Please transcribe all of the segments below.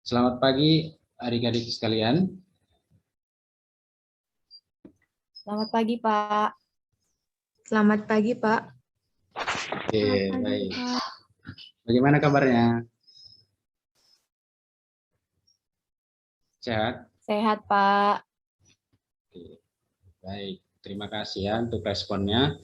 Selamat pagi adik-adik sekalian. Selamat pagi, Pak. Selamat pagi, Pak. Oke, baik. Bagaimana kabarnya? Sehat? Sehat, Pak. Oke, baik. Terima kasih ya untuk responnya.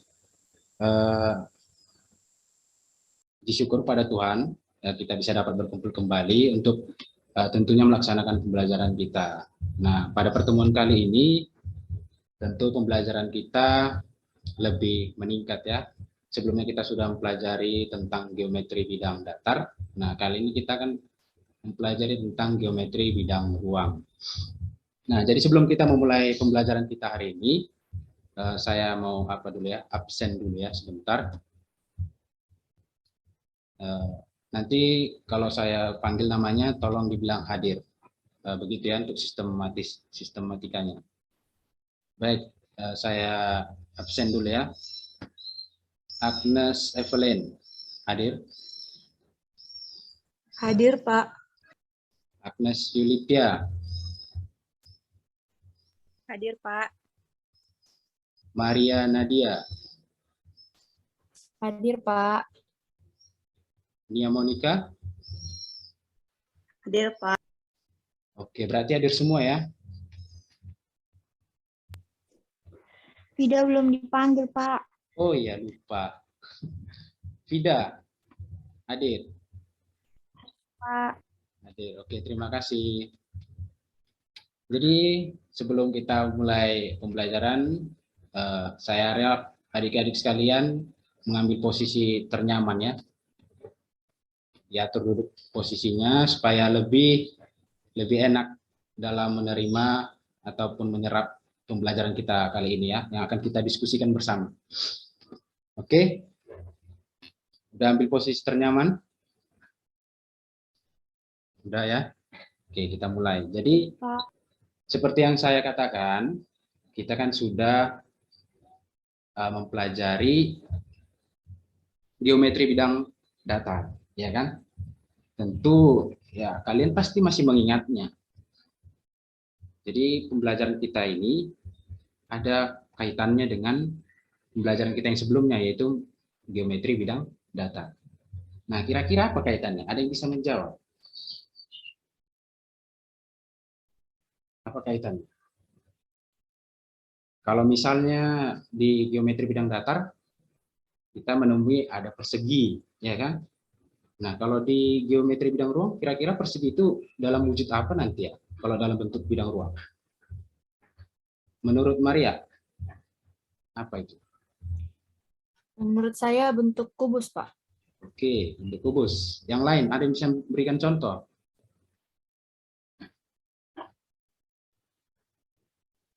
Disyukur pada Tuhan kita bisa dapat berkumpul kembali untuk tentunya melaksanakan pembelajaran kita. Nah, pada pertemuan kali ini tentu pembelajaran kita lebih meningkat ya. Sebelumnya kita sudah mempelajari tentang geometri bidang datar. Nah, kali ini kita akan mempelajari tentang geometri bidang ruang. Nah, jadi sebelum kita memulai pembelajaran kita hari ini, saya mau absen dulu ya sebentar. Nanti kalau saya panggil namanya, tolong dibilang hadir. Begitu ya untuk sistematikanya. Baik, saya absen dulu ya. Agnes Evelyn, hadir? Hadir, Pak. Agnes Yulipia. Hadir, Pak. Maria Nadia. Hadir, Pak. Nia Monica. Hadir, Pak. Oke, berarti hadir semua ya. Vida belum dipanggil, Pak. Oh iya, lupa. Vida, hadir? Pak. Hadir. Oke, terima kasih. Jadi sebelum kita mulai pembelajaran, saya harap adik-adik sekalian mengambil posisi ternyaman ya. Diatur duduk posisinya supaya lebih enak dalam menerima ataupun menyerap pembelajaran kita kali ini ya, yang akan kita diskusikan bersama. Oke? Udah ambil posisi ternyaman? Udah ya? Oke, kita mulai. Jadi, seperti yang saya katakan, kita kan sudah mempelajari geometri bidang datar, ya kan? Tentu ya kalian pasti masih mengingatnya. Jadi pembelajaran kita ini ada kaitannya dengan pembelajaran kita yang sebelumnya, yaitu geometri bidang datar. Nah, kira-kira apa kaitannya? Ada yang bisa menjawab? Apa kaitannya? Kalau misalnya di geometri bidang datar, kita menemui ada persegi, ya kan? Nah, kalau di geometri bidang ruang, kira-kira persegi itu dalam wujud apa nanti ya? Kalau dalam bentuk bidang ruang. Menurut Maria, apa itu? Menurut saya bentuk kubus, Pak. Oke, bentuk kubus. Yang lain, ada yang bisa berikan contoh?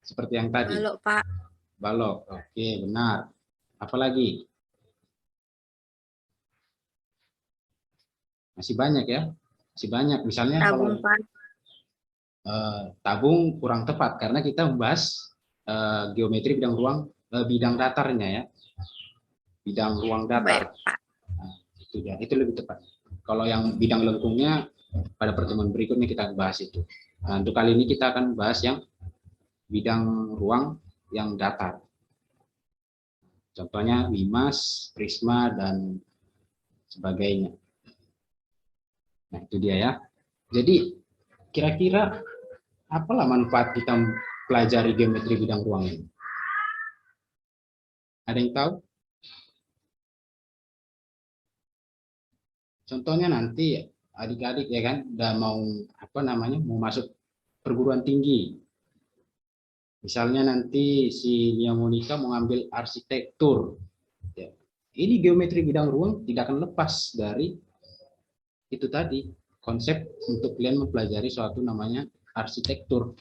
Seperti yang tadi. Balok, Pak. Balok, oke, benar. Apalagi? Masih banyak ya? Masih banyak. Misalnya Tabung, kalau Pak. Tabung kurang tepat karena kita membahas geometri bidang ruang, bidang datarnya ya. Bidang ruang datar. Baik, Pak. Nah, itu ya, itu lebih tepat. Kalau yang bidang lengkungnya pada pertemuan berikutnya kita bahas itu. Nah, untuk kali ini kita akan bahas yang bidang ruang yang datar. Contohnya limas, prisma, dan sebagainya. Nah, itu dia ya. Jadi, kira-kira apalah manfaat kita pelajari geometri bidang ruang ini? Ada yang tahu? Contohnya nanti adik-adik ya kan udah mau mau masuk perguruan tinggi. Misalnya nanti si Nia Monica mau ngambil arsitektur. Ya. Ini geometri bidang ruang tidak akan lepas dari itu tadi, konsep untuk kalian mempelajari suatu namanya arsitektur.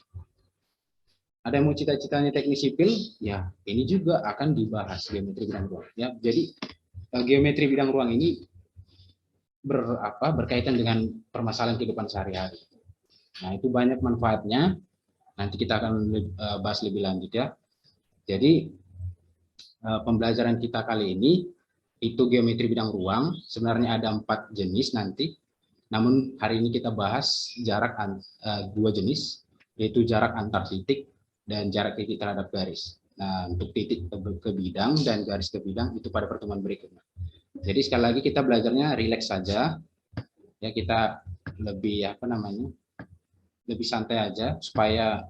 Ada yang mau cita-citanya teknik sipil, ya ini juga akan dibahas geometri bidang ruang. Ya, jadi geometri bidang ruang ini berkaitan dengan permasalahan kehidupan sehari-hari. Nah, itu banyak manfaatnya. Nanti kita akan bahas lebih lanjut ya. Jadi pembelajaran kita kali ini itu geometri bidang ruang. Sebenarnya ada 4 jenis nanti. Namun hari ini kita bahas jarak dua jenis, yaitu jarak antar titik dan jarak titik terhadap garis. Nah, untuk titik ke bidang dan garis ke bidang itu pada pertemuan berikutnya. Jadi sekali lagi kita belajarnya rileks saja, ya kita lebih lebih santai aja supaya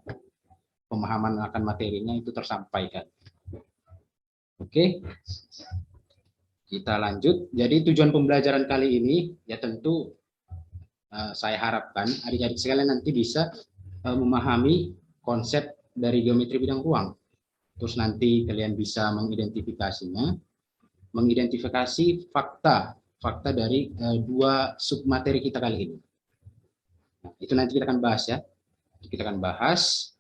pemahaman akan materinya itu tersampaikan. Oke, kita lanjut. Jadi tujuan pembelajaran kali ini ya tentu saya harapkan adik-adik sekalian nanti bisa memahami konsep dari geometri bidang ruang. Terus nanti kalian bisa mengidentifikasi fakta dari dua submateri kita kali ini. Nah, itu nanti kita akan bahas ya. Kita akan bahas.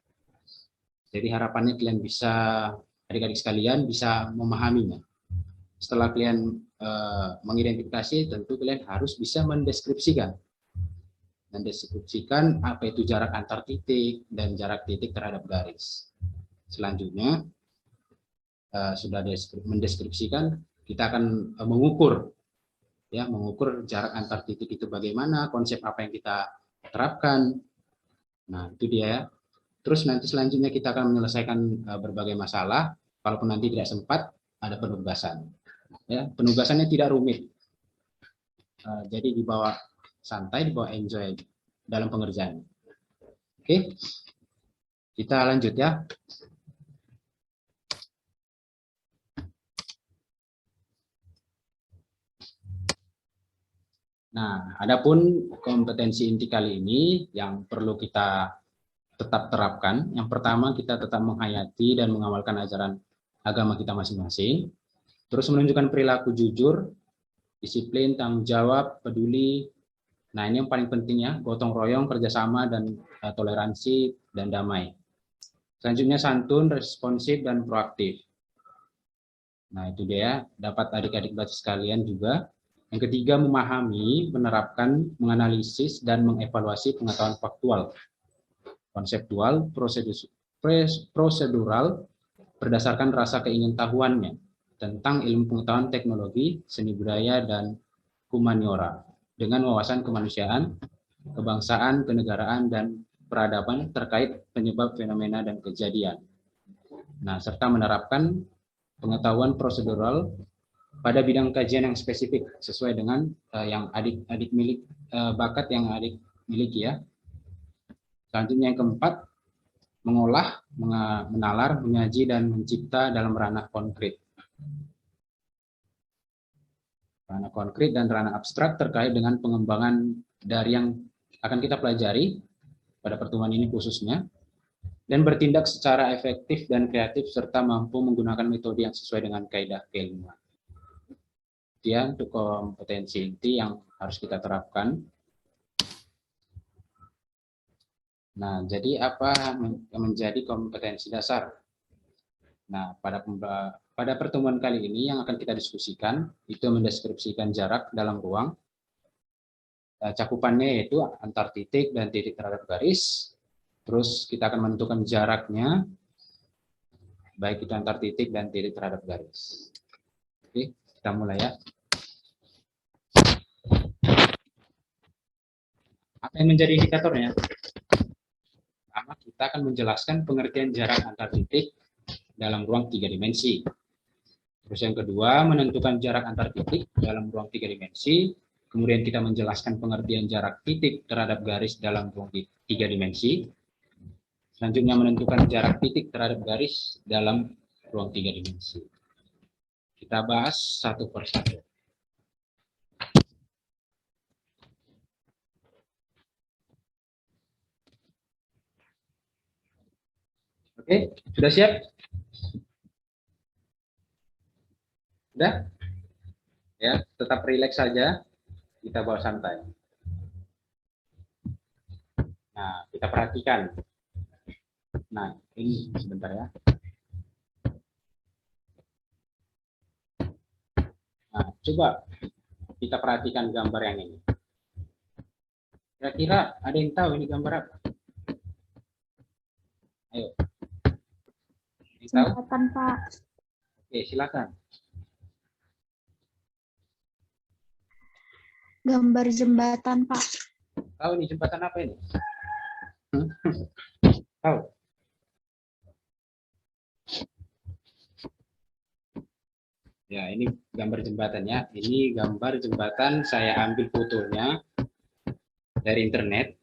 Jadi harapannya kalian bisa, adik-adik sekalian bisa memahaminya. Setelah kalian mengidentifikasi, tentu kalian harus bisa mendeskripsikan apa itu jarak antar titik dan jarak titik terhadap garis. Selanjutnya sudah mendeskripsikan, kita akan mengukur jarak antar titik itu bagaimana, konsep apa yang kita terapkan. Nah, itu dia ya. Terus nanti selanjutnya kita akan menyelesaikan berbagai masalah. Kalaupun nanti tidak sempat, ada penugasan. Ya, penugasannya tidak rumit. Jadi dibawa santai, dibawa enjoy dalam pengerjaan. Oke, kita lanjut ya. Nah, adapun kompetensi inti kali ini yang perlu kita tetap terapkan. Yang pertama, kita tetap menghayati dan mengamalkan ajaran agama kita masing-masing. Terus menunjukkan perilaku jujur, disiplin, tanggung jawab, peduli. Nah, ini yang paling penting ya, gotong royong, kerjasama, dan toleransi, dan damai. Selanjutnya santun, responsif, dan proaktif. Nah, itu dia, dapat adik-adik belajar sekalian juga. Yang ketiga, memahami, menerapkan, menganalisis, dan mengevaluasi pengetahuan faktual, konseptual, prosedural, berdasarkan rasa keingintahuannya tentang ilmu pengetahuan teknologi, seni budaya, dan humaniora, dengan wawasan kemanusiaan, kebangsaan, kenegaraan, dan peradaban terkait penyebab fenomena dan kejadian. Nah, serta menerapkan pengetahuan prosedural pada bidang kajian yang spesifik sesuai dengan yang adik-adik bakat yang adik miliki ya. Selanjutnya yang keempat, mengolah, menalar, menyaji, dan mencipta dalam ranah konkret. Ranah konkret dan ranah abstrak terkait dengan pengembangan dari yang akan kita pelajari pada pertemuan ini khususnya, dan bertindak secara efektif dan kreatif serta mampu menggunakan metode yang sesuai dengan kaidah keilmuan. Dia untuk kompetensi inti yang harus kita terapkan. Nah, jadi apa yang menjadi kompetensi dasar? Nah, pada pertemuan kali ini yang akan kita diskusikan itu mendeskripsikan jarak dalam ruang. Cakupannya yaitu antar titik dan titik terhadap garis. Terus kita akan menentukan jaraknya, baik itu antar titik dan titik terhadap garis. Oke, kita mulai ya. Apa yang menjadi indikatornya? Pertama, kita akan menjelaskan pengertian jarak antar titik dalam ruang 3 dimensi. Terus yang kedua, menentukan jarak antar titik dalam ruang 3 dimensi. Kemudian kita menjelaskan pengertian jarak titik terhadap garis dalam ruang 3 dimensi. Selanjutnya menentukan jarak titik terhadap garis dalam ruang 3 dimensi. Kita bahas satu persatu. Oke, sudah siap? Sudah? Ya, tetap rileks saja. Kita bawa santai. Nah, kita perhatikan. Nah, ini sebentar ya. Nah, coba kita perhatikan gambar yang ini. Kira-kira ada yang tahu ini gambar apa? Ayo. Jembatan, Pak. Oke, silakan. Gambar jembatan, Pak. Tahu nih jembatan apa ini? Tahu? Ya, ini gambar jembatannya. Ini gambar jembatan, saya ambil fotonya dari internet.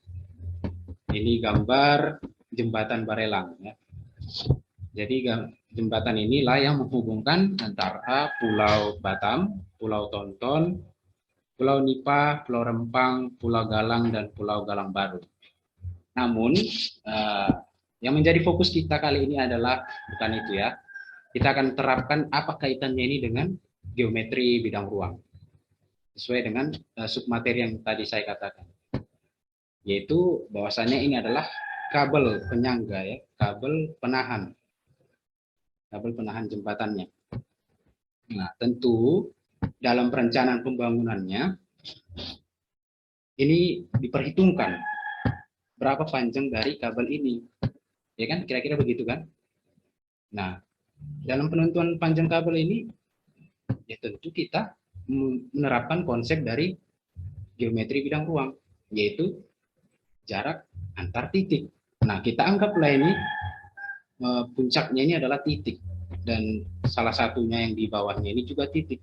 Ini gambar jembatan Barelang. Ya. Jadi jembatan inilah yang menghubungkan antara Pulau Batam, Pulau Tonton, Pulau Nipa, Pulau Rempang, Pulau Galang, dan Pulau Galang Baru. Namun, yang menjadi fokus kita kali ini adalah bukan itu ya. Kita akan terapkan apa kaitannya ini dengan geometri bidang ruang. Sesuai dengan submateri yang tadi saya katakan. Yaitu bahwasanya ini adalah kabel penyangga ya, kabel penahan jembatannya. Nah, tentu dalam perencanaan pembangunannya ini diperhitungkan berapa panjang dari kabel ini. Ya kan? Kira-kira begitu kan? Nah, dalam penentuan panjang kabel ini ya tentu kita menerapkan konsep dari geometri bidang ruang, yaitu jarak antar titik. Nah, kita anggaplah ini puncaknya ini adalah titik, dan salah satunya yang di bawahnya ini juga titik.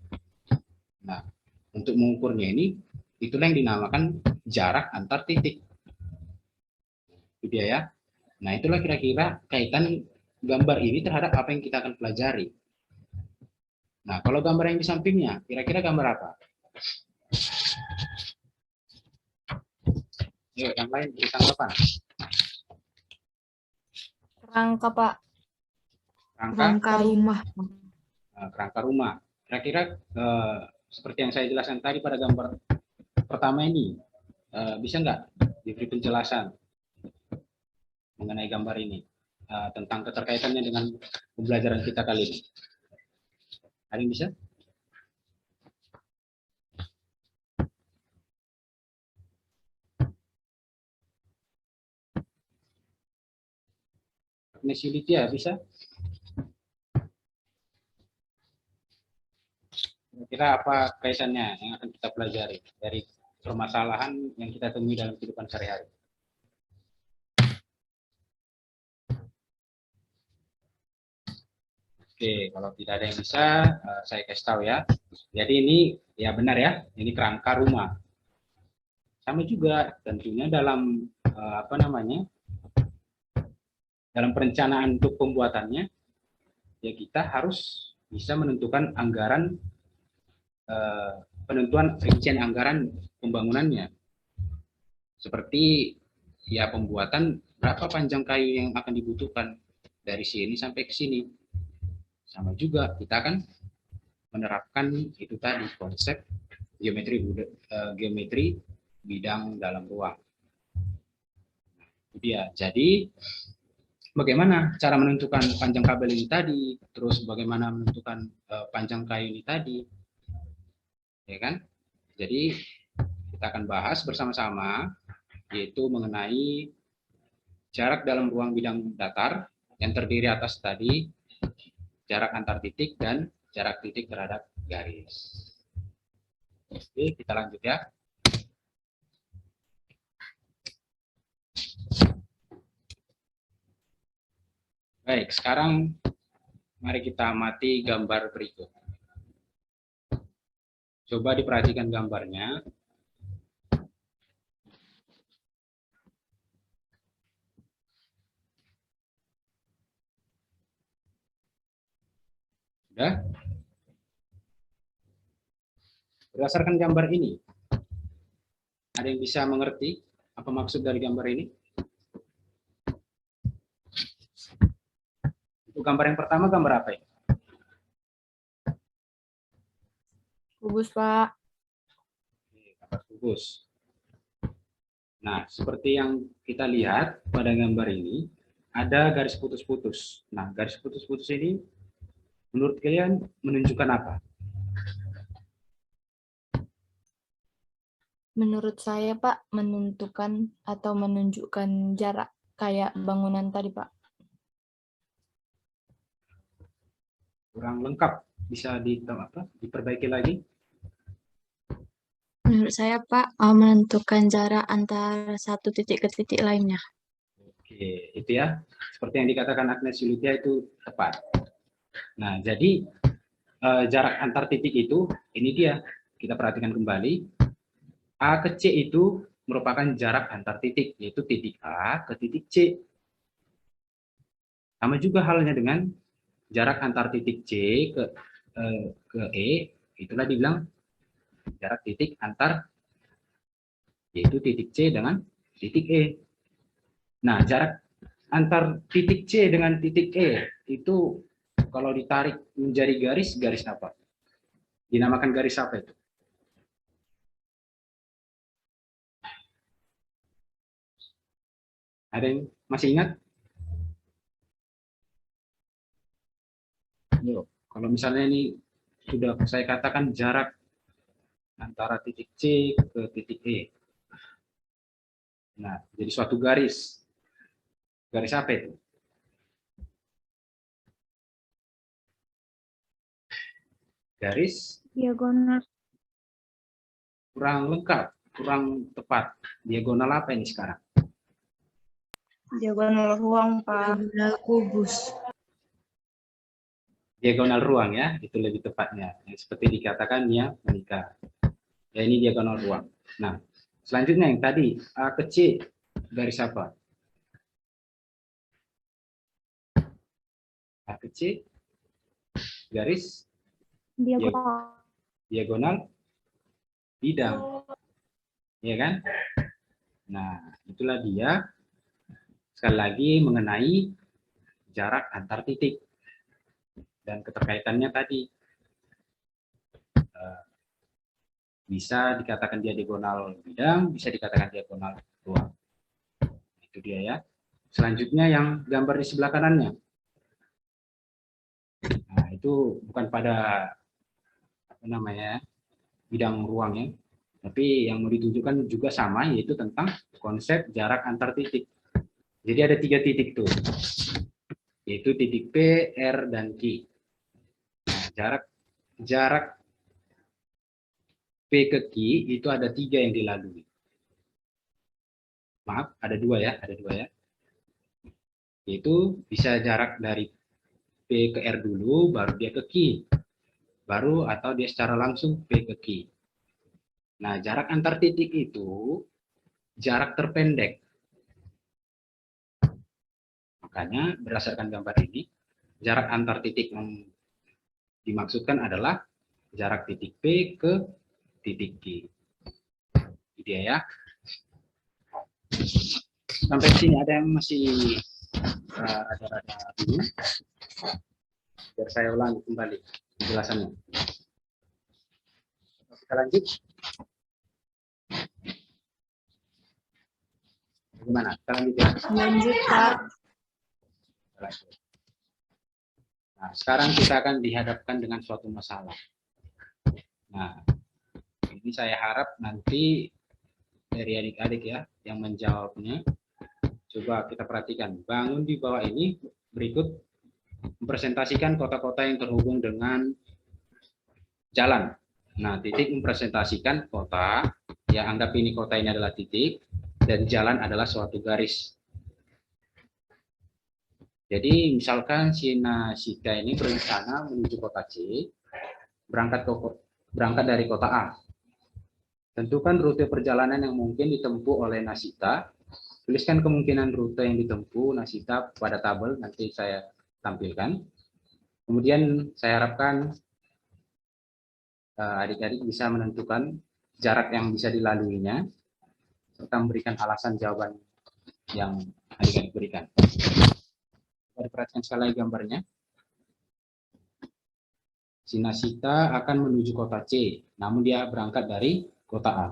Nah, untuk mengukurnya ini, itulah yang dinamakan jarak antar titik. Itu dia ya. Nah, itulah kira-kira kaitan gambar ini terhadap apa yang kita akan pelajari. Nah, kalau gambar yang di sampingnya, kira-kira gambar apa? Yuk, yang lain beri tanggapan. Rangka, Pak. Rangka rumah. Kerangka rumah. Kira-kira seperti yang saya jelaskan tadi pada gambar pertama ini, bisa nggak diberi penjelasan mengenai gambar ini tentang keterkaitannya dengan pembelajaran kita kali ini? Ada yang bisa? Agnes Yulitia bisa? Kira apa kaitannya yang akan kita pelajari dari permasalahan yang kita temui dalam kehidupan sehari-hari? Oke, kalau tidak ada yang bisa, saya kasih tahu ya. Jadi ini ya benar ya, ini kerangka rumah. Sama juga tentunya dalam dalam perencanaan untuk pembuatannya, ya kita harus bisa menentukan anggaran, penentuan rincian anggaran pembangunannya. Seperti ya pembuatan berapa panjang kayu yang akan dibutuhkan dari sini sampai ke sini. Sama juga kita akan menerapkan itu tadi konsep geometri bidang dalam ruang. Itu dia. Jadi bagaimana cara menentukan panjang kabel ini tadi, terus bagaimana menentukan panjang kayu ini tadi, ya kan? Jadi kita akan bahas bersama-sama, yaitu mengenai jarak dalam ruang bidang datar yang terdiri atas tadi jarak antar titik dan jarak titik terhadap garis. Oke, kita lanjut ya. Baik, sekarang mari kita amati gambar berikut. Coba diperhatikan gambarnya. Sudah? Berdasarkan gambar ini, ada yang bisa mengerti apa maksud dari gambar ini? Untuk gambar yang pertama, gambar apa ya? Kubus, Pak. Gambar kubus. Nah, seperti yang kita lihat pada gambar ini, ada garis putus-putus. Nah, garis putus-putus ini menurut kalian menunjukkan apa? Menurut saya, Pak, menentukan atau menunjukkan jarak kayak bangunan tadi, Pak. Kurang lengkap, bisa diperbaiki lagi? Menurut saya, Pak, menentukan jarak antara satu titik ke titik lainnya. Oke, itu ya. Seperti yang dikatakan Agnes Yulitia itu tepat. Nah, jadi jarak antar titik itu, ini dia. Kita perhatikan kembali. A ke C itu merupakan jarak antar titik, yaitu titik A ke titik C. Sama juga halnya dengan jarak antar titik C ke E, itulah dibilang jarak titik antar, yaitu titik C dengan titik E. Nah, jarak antar titik C dengan titik E itu kalau ditarik menjadi garis, garis apa? Dinamakan garis apa itu? Ada yang masih ingat? Yo, kalau misalnya ini sudah saya katakan jarak antara titik C ke titik E. Nah, jadi suatu garis. Garis apa itu? Garis Diagonal. kurang lengkap, kurang tepat. Diagonal apa ini sekarang? Diagonal ruang, Pak. Diagonal kubus. Diagonal ruang ya, itu lebih tepatnya. Yang seperti dikatakan ya, Monika. Ya, ini diagonal ruang. Nah, selanjutnya yang tadi A ke C, garis apa? A ke C, garis diagonal bidang. Ya kan? Nah, itulah dia. Sekali lagi mengenai jarak antar titik. Dan keterkaitannya tadi. Bisa dikatakan dia diagonal bidang, bisa dikatakan diagonal ruang. Itu dia ya. Selanjutnya yang gambar di sebelah kanannya. Nah, itu bukan pada apa namanya bidang ruang ya, tapi yang mau ditunjukkan juga sama, yaitu tentang konsep jarak antar titik. Jadi ada 3 titik tuh, yaitu titik P, R, dan Q. Nah, jarak P ke Q itu ada 3 yang dilalui. Maaf, ada 2 ya, Yaitu bisa jarak dari P ke R dulu, baru dia ke Q. Baru atau dia secara langsung P ke Q. Nah, jarak antar titik itu jarak terpendek. Makanya berdasarkan gambar ini, jarak antar titik yang dimaksudkan adalah jarak titik P ke titik Q. Gitu ya. Sampai sini ada yang masih rada-rada bingung? Biar saya ulangi kembali penjelasannya. Kita lanjut. Bagaimana? Kita lanjut ya. Lanjut, Pak. Lanjut. Nah, sekarang kita akan dihadapkan dengan suatu masalah. Nah, ini saya harap nanti dari adik-adik ya yang menjawabnya. Coba kita perhatikan. Bangun di bawah ini berikut mempresentasikan kota-kota yang terhubung dengan jalan. Nah, titik mempresentasikan kota, yang anggap ini kota ini adalah titik, dan jalan adalah suatu garis. Jadi misalkan si Nasika ini berencana menuju kota C, berangkat dari kota A. Tentukan rute perjalanan yang mungkin ditempuh oleh Nasita. Tuliskan kemungkinan rute yang ditempuh Nasita pada tabel, nanti saya tampilkan. Kemudian saya harapkan adik-adik bisa menentukan jarak yang bisa dilaluinya, serta memberikan alasan jawaban yang adik-adik berikan. Perhatikan sekali lagi gambarnya. Si Nasita akan menuju kota C, namun dia berangkat dari kota A.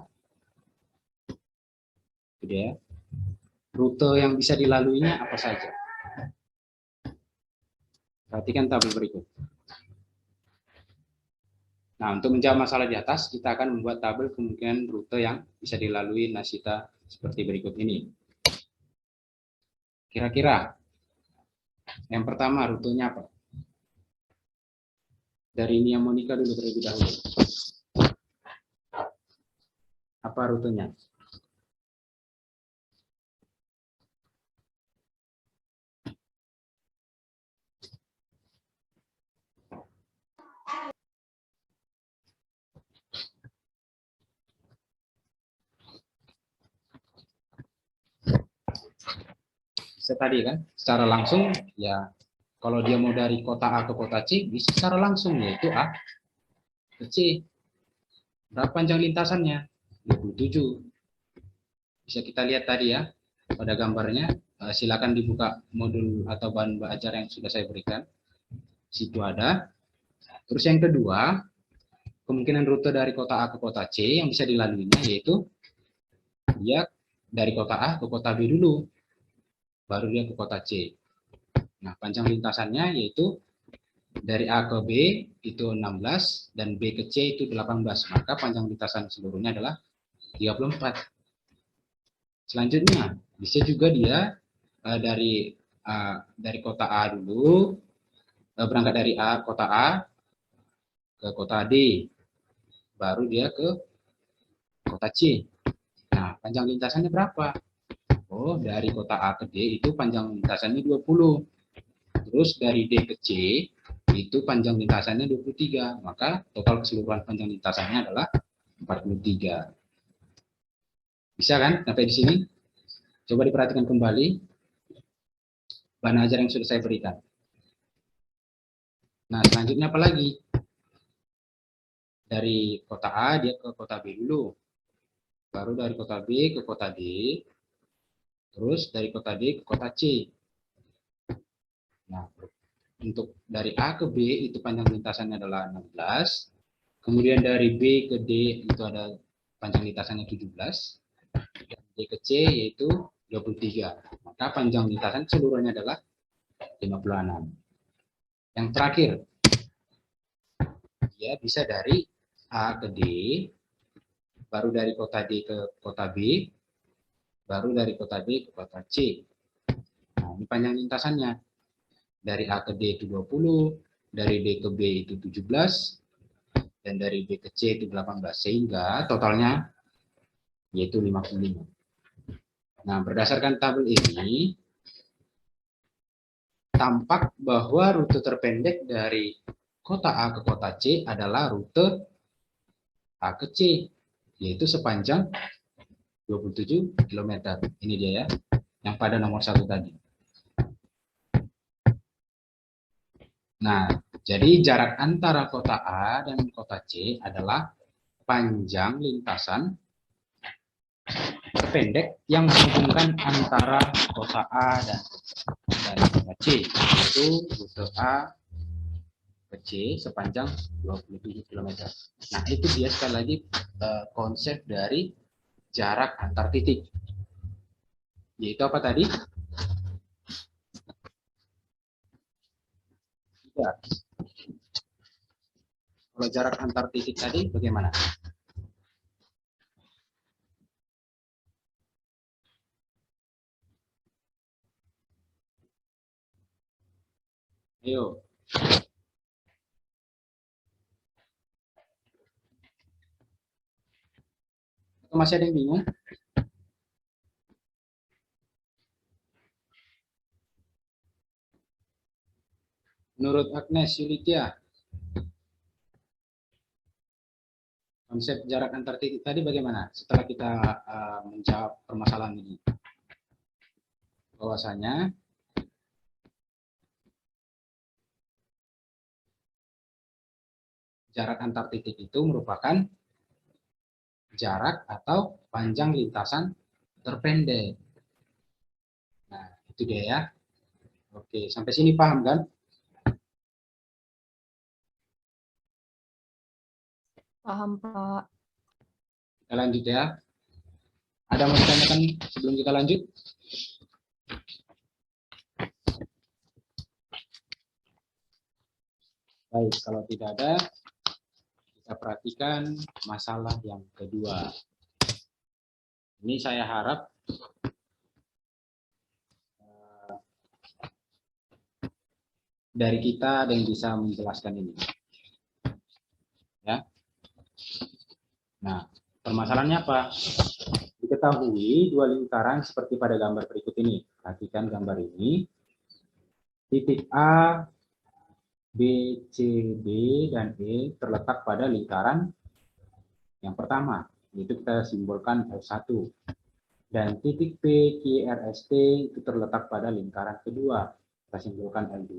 Itu dia. Rute yang bisa dilaluinya apa saja? Perhatikan tabel berikut. Nah, untuk menjawab masalah di atas, kita akan membuat tabel kemungkinan rute yang bisa dilalui Nasita seperti berikut ini. Kira-kira yang pertama rutenya apa? Dari Nia Monika dulu terlebih dahulu. Apa rutenya? Tadi kan secara langsung ya, kalau dia mau dari kota A ke kota C bisa secara langsung, yaitu A ke C. Berapa panjang lintasannya? 27. Bisa kita lihat tadi ya pada gambarnya. Silakan dibuka modul atau bahan ajar yang sudah saya berikan. Situ ada. Terus yang kedua, kemungkinan rute dari kota A ke kota C yang bisa dilaluinya yaitu dia dari kota A ke kota B dulu, baru dia ke kota C. Nah, panjang lintasannya yaitu dari A ke B itu 16 dan B ke C itu 18. Maka panjang lintasan seluruhnya adalah 34. Selanjutnya, bisa juga dia dari kota A dulu, berangkat dari kota A ke kota D, baru dia ke kota C. Nah, panjang lintasannya berapa? Oh, dari kota A ke D itu panjang lintasannya 20. Terus dari D ke C itu panjang lintasannya 23. Maka total keseluruhan panjang lintasannya adalah 43. Bisa kan sampai di sini? Coba diperhatikan kembali bahan ajar yang sudah saya berikan. Nah, selanjutnya apa lagi? Dari kota A dia ke kota B dulu. Baru dari kota B ke kota D. Terus dari kota D ke kota C. Nah, untuk dari A ke B itu panjang lintasannya adalah 16. Kemudian dari B ke D itu ada panjang lintasannya 17. Dan D ke C yaitu 23. Maka panjang lintasan seluruhnya adalah 56. Yang terakhir, dia bisa dari A ke D, baru dari kota D ke kota B, baru dari kota D ke kota C. Nah, ini panjang lintasannya. Dari A ke D itu 20, dari D ke B itu 17, dan dari B ke C itu 18. Sehingga totalnya yaitu 55. Nah, berdasarkan tabel ini, tampak bahwa rute terpendek dari kota A ke kota C adalah rute A ke C, yaitu sepanjang 27 km. Ini dia ya, yang pada nomor 1 tadi. Nah, jadi jarak antara kota A dan kota C adalah panjang lintasan terpendek yang menghubungkan antara kota A dan kota C, yaitu rute A ke C sepanjang 27 km. Nah, itu dia sekali lagi konsep dari jarak antar titik. Yaitu apa tadi? Ya. Kalau jarak antar titik tadi bagaimana? Ayo. Atau masih ada yang bingung? Menurut Agnes Yulitia, konsep jarak antar titik tadi bagaimana setelah kita menjawab permasalahan ini? Bahwasanya jarak antar titik itu merupakan jarak atau panjang lintasan terpendek. Nah, itu dia ya. Oke, sampai sini paham kan? Paham, Pak. Kita lanjut ya. Ada mau ditanyakan sebelum kita lanjut? Baik, kalau tidak ada, kita perhatikan masalah yang kedua. Ini saya harap dari kita ada yang bisa menjelaskan ini. Ya. Nah, permasalahannya apa? Diketahui dua lingkaran seperti pada gambar berikut ini. Perhatikan gambar ini. Titik A, B, C, D, dan E terletak pada lingkaran yang pertama. Itu kita simbolkan L1. Dan titik P, Q, R, S, T itu terletak pada lingkaran kedua. Kita simbolkan L2.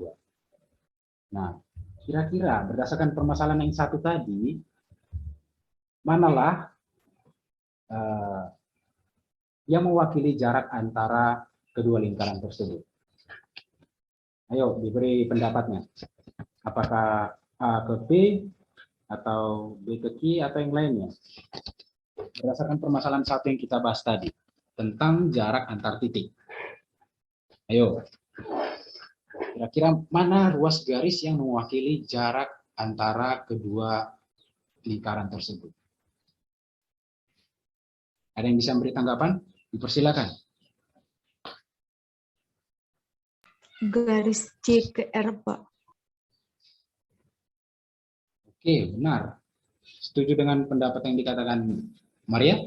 Nah, kira-kira berdasarkan permasalahan yang satu tadi, manalah yang mewakili jarak antara kedua lingkaran tersebut? Ayo, diberi pendapatnya. Apakah A ke P, atau B ke Q, atau yang lainnya? Berdasarkan permasalahan satu yang kita bahas tadi, tentang jarak antar titik. Ayo, kira-kira mana ruas garis yang mewakili jarak antara kedua lingkaran tersebut? Ada yang bisa memberi tanggapan? Dipersilakan. Garis C ke R, Pak. Oke, benar. Setuju dengan pendapat yang dikatakan Maria?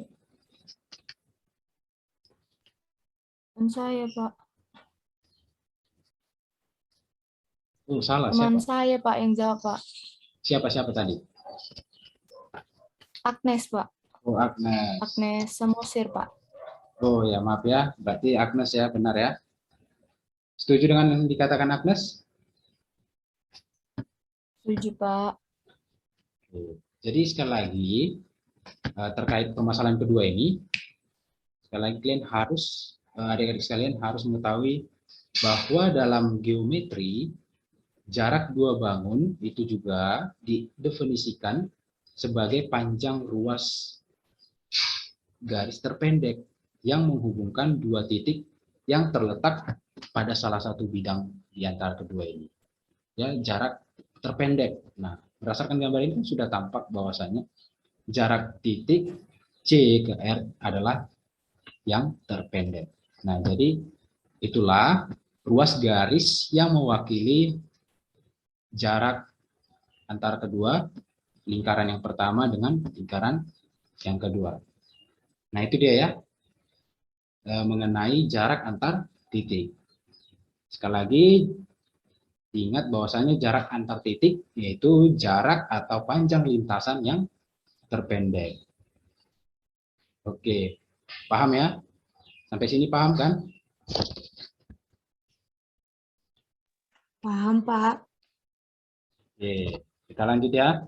Teman saya, Pak. Oh, salah. Teman Siapa? saya, Pak, yang jawab, Pak. Siapa tadi? Agnes, Pak. Oh, Agnes. Agnes Samosir, Pak. Oh ya, maaf ya. Berarti Agnes ya, benar ya. Setuju dengan yang dikatakan Agnes? Setuju, Pak. Jadi sekali lagi, terkait permasalahan kedua ini, sekali lagi kalian harus, adik-adik sekalian harus mengetahui bahwa dalam geometri, jarak dua bangun itu juga didefinisikan sebagai panjang ruas garis terpendek yang menghubungkan dua titik yang terletak pada salah satu bidang di antara kedua ini. Ya, jarak terpendek. Nah, berdasarkan gambar ini sudah tampak bahwasanya jarak titik C ke R adalah yang terpendek. Nah, jadi itulah ruas garis yang mewakili jarak antara kedua lingkaran yang pertama dengan lingkaran yang kedua. Nah, itu dia ya, mengenai jarak antar titik. Sekali lagi, ingat bahwasanya jarak antar titik yaitu jarak atau panjang lintasan yang terpendek. Oke, paham ya? Sampai sini paham kan? Paham, Pak. Oke, kita lanjut ya.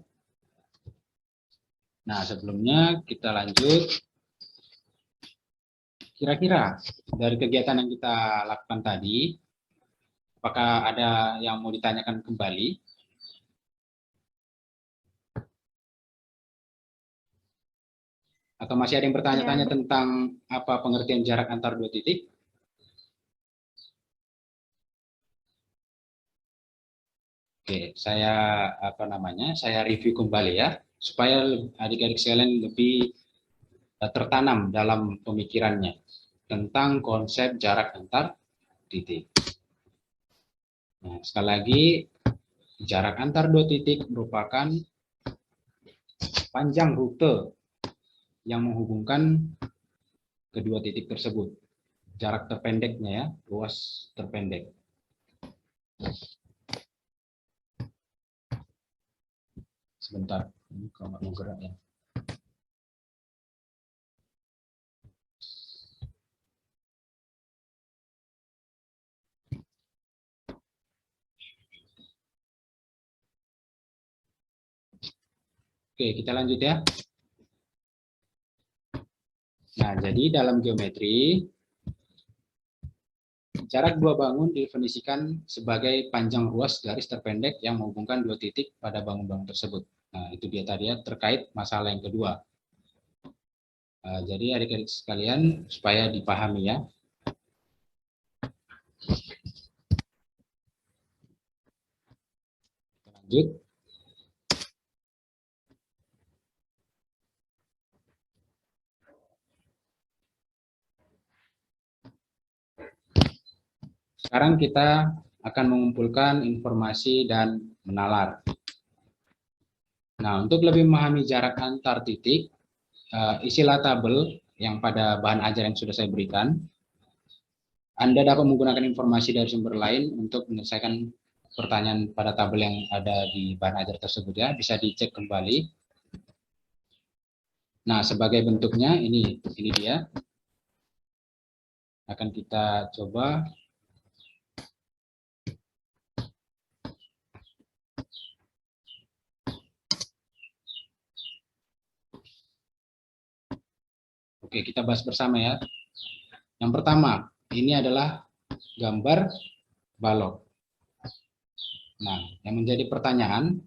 Nah, sebelumnya kita lanjut. Kira-kira dari kegiatan yang kita lakukan tadi, apakah ada yang mau ditanyakan kembali? Atau masih ada yang bertanya-tanya tentang apa pengertian jarak antar dua titik? Oke, saya review kembali ya, supaya adik-adik sekalian lebih tertanam dalam pemikirannya tentang konsep jarak antar titik. Nah, sekali lagi, jarak antar dua titik merupakan panjang rute yang menghubungkan kedua titik tersebut. Jarak terpendeknya ya, ruas terpendek. Sebentar, ini kalau mau gerak ya. Oke, kita lanjut ya. Nah, jadi dalam geometri, jarak dua bangun didefinisikan sebagai panjang ruas garis terpendek yang menghubungkan dua titik pada bangun-bangun tersebut. Nah, itu dia tadi ya, terkait masalah yang kedua. Jadi adik-adik sekalian, supaya dipahami ya. Kita lanjut. Sekarang kita akan mengumpulkan informasi dan menalar. Nah, untuk lebih memahami jarak antar titik, isilah tabel yang pada bahan ajar yang sudah saya berikan. Anda dapat menggunakan informasi dari sumber lain untuk menyelesaikan pertanyaan pada tabel yang ada di bahan ajar tersebut ya, bisa dicek kembali. Nah, sebagai bentuknya ini dia. Akan kita coba. Oke, kita bahas bersama ya. Yang pertama, ini adalah gambar balok. Nah, yang menjadi pertanyaan,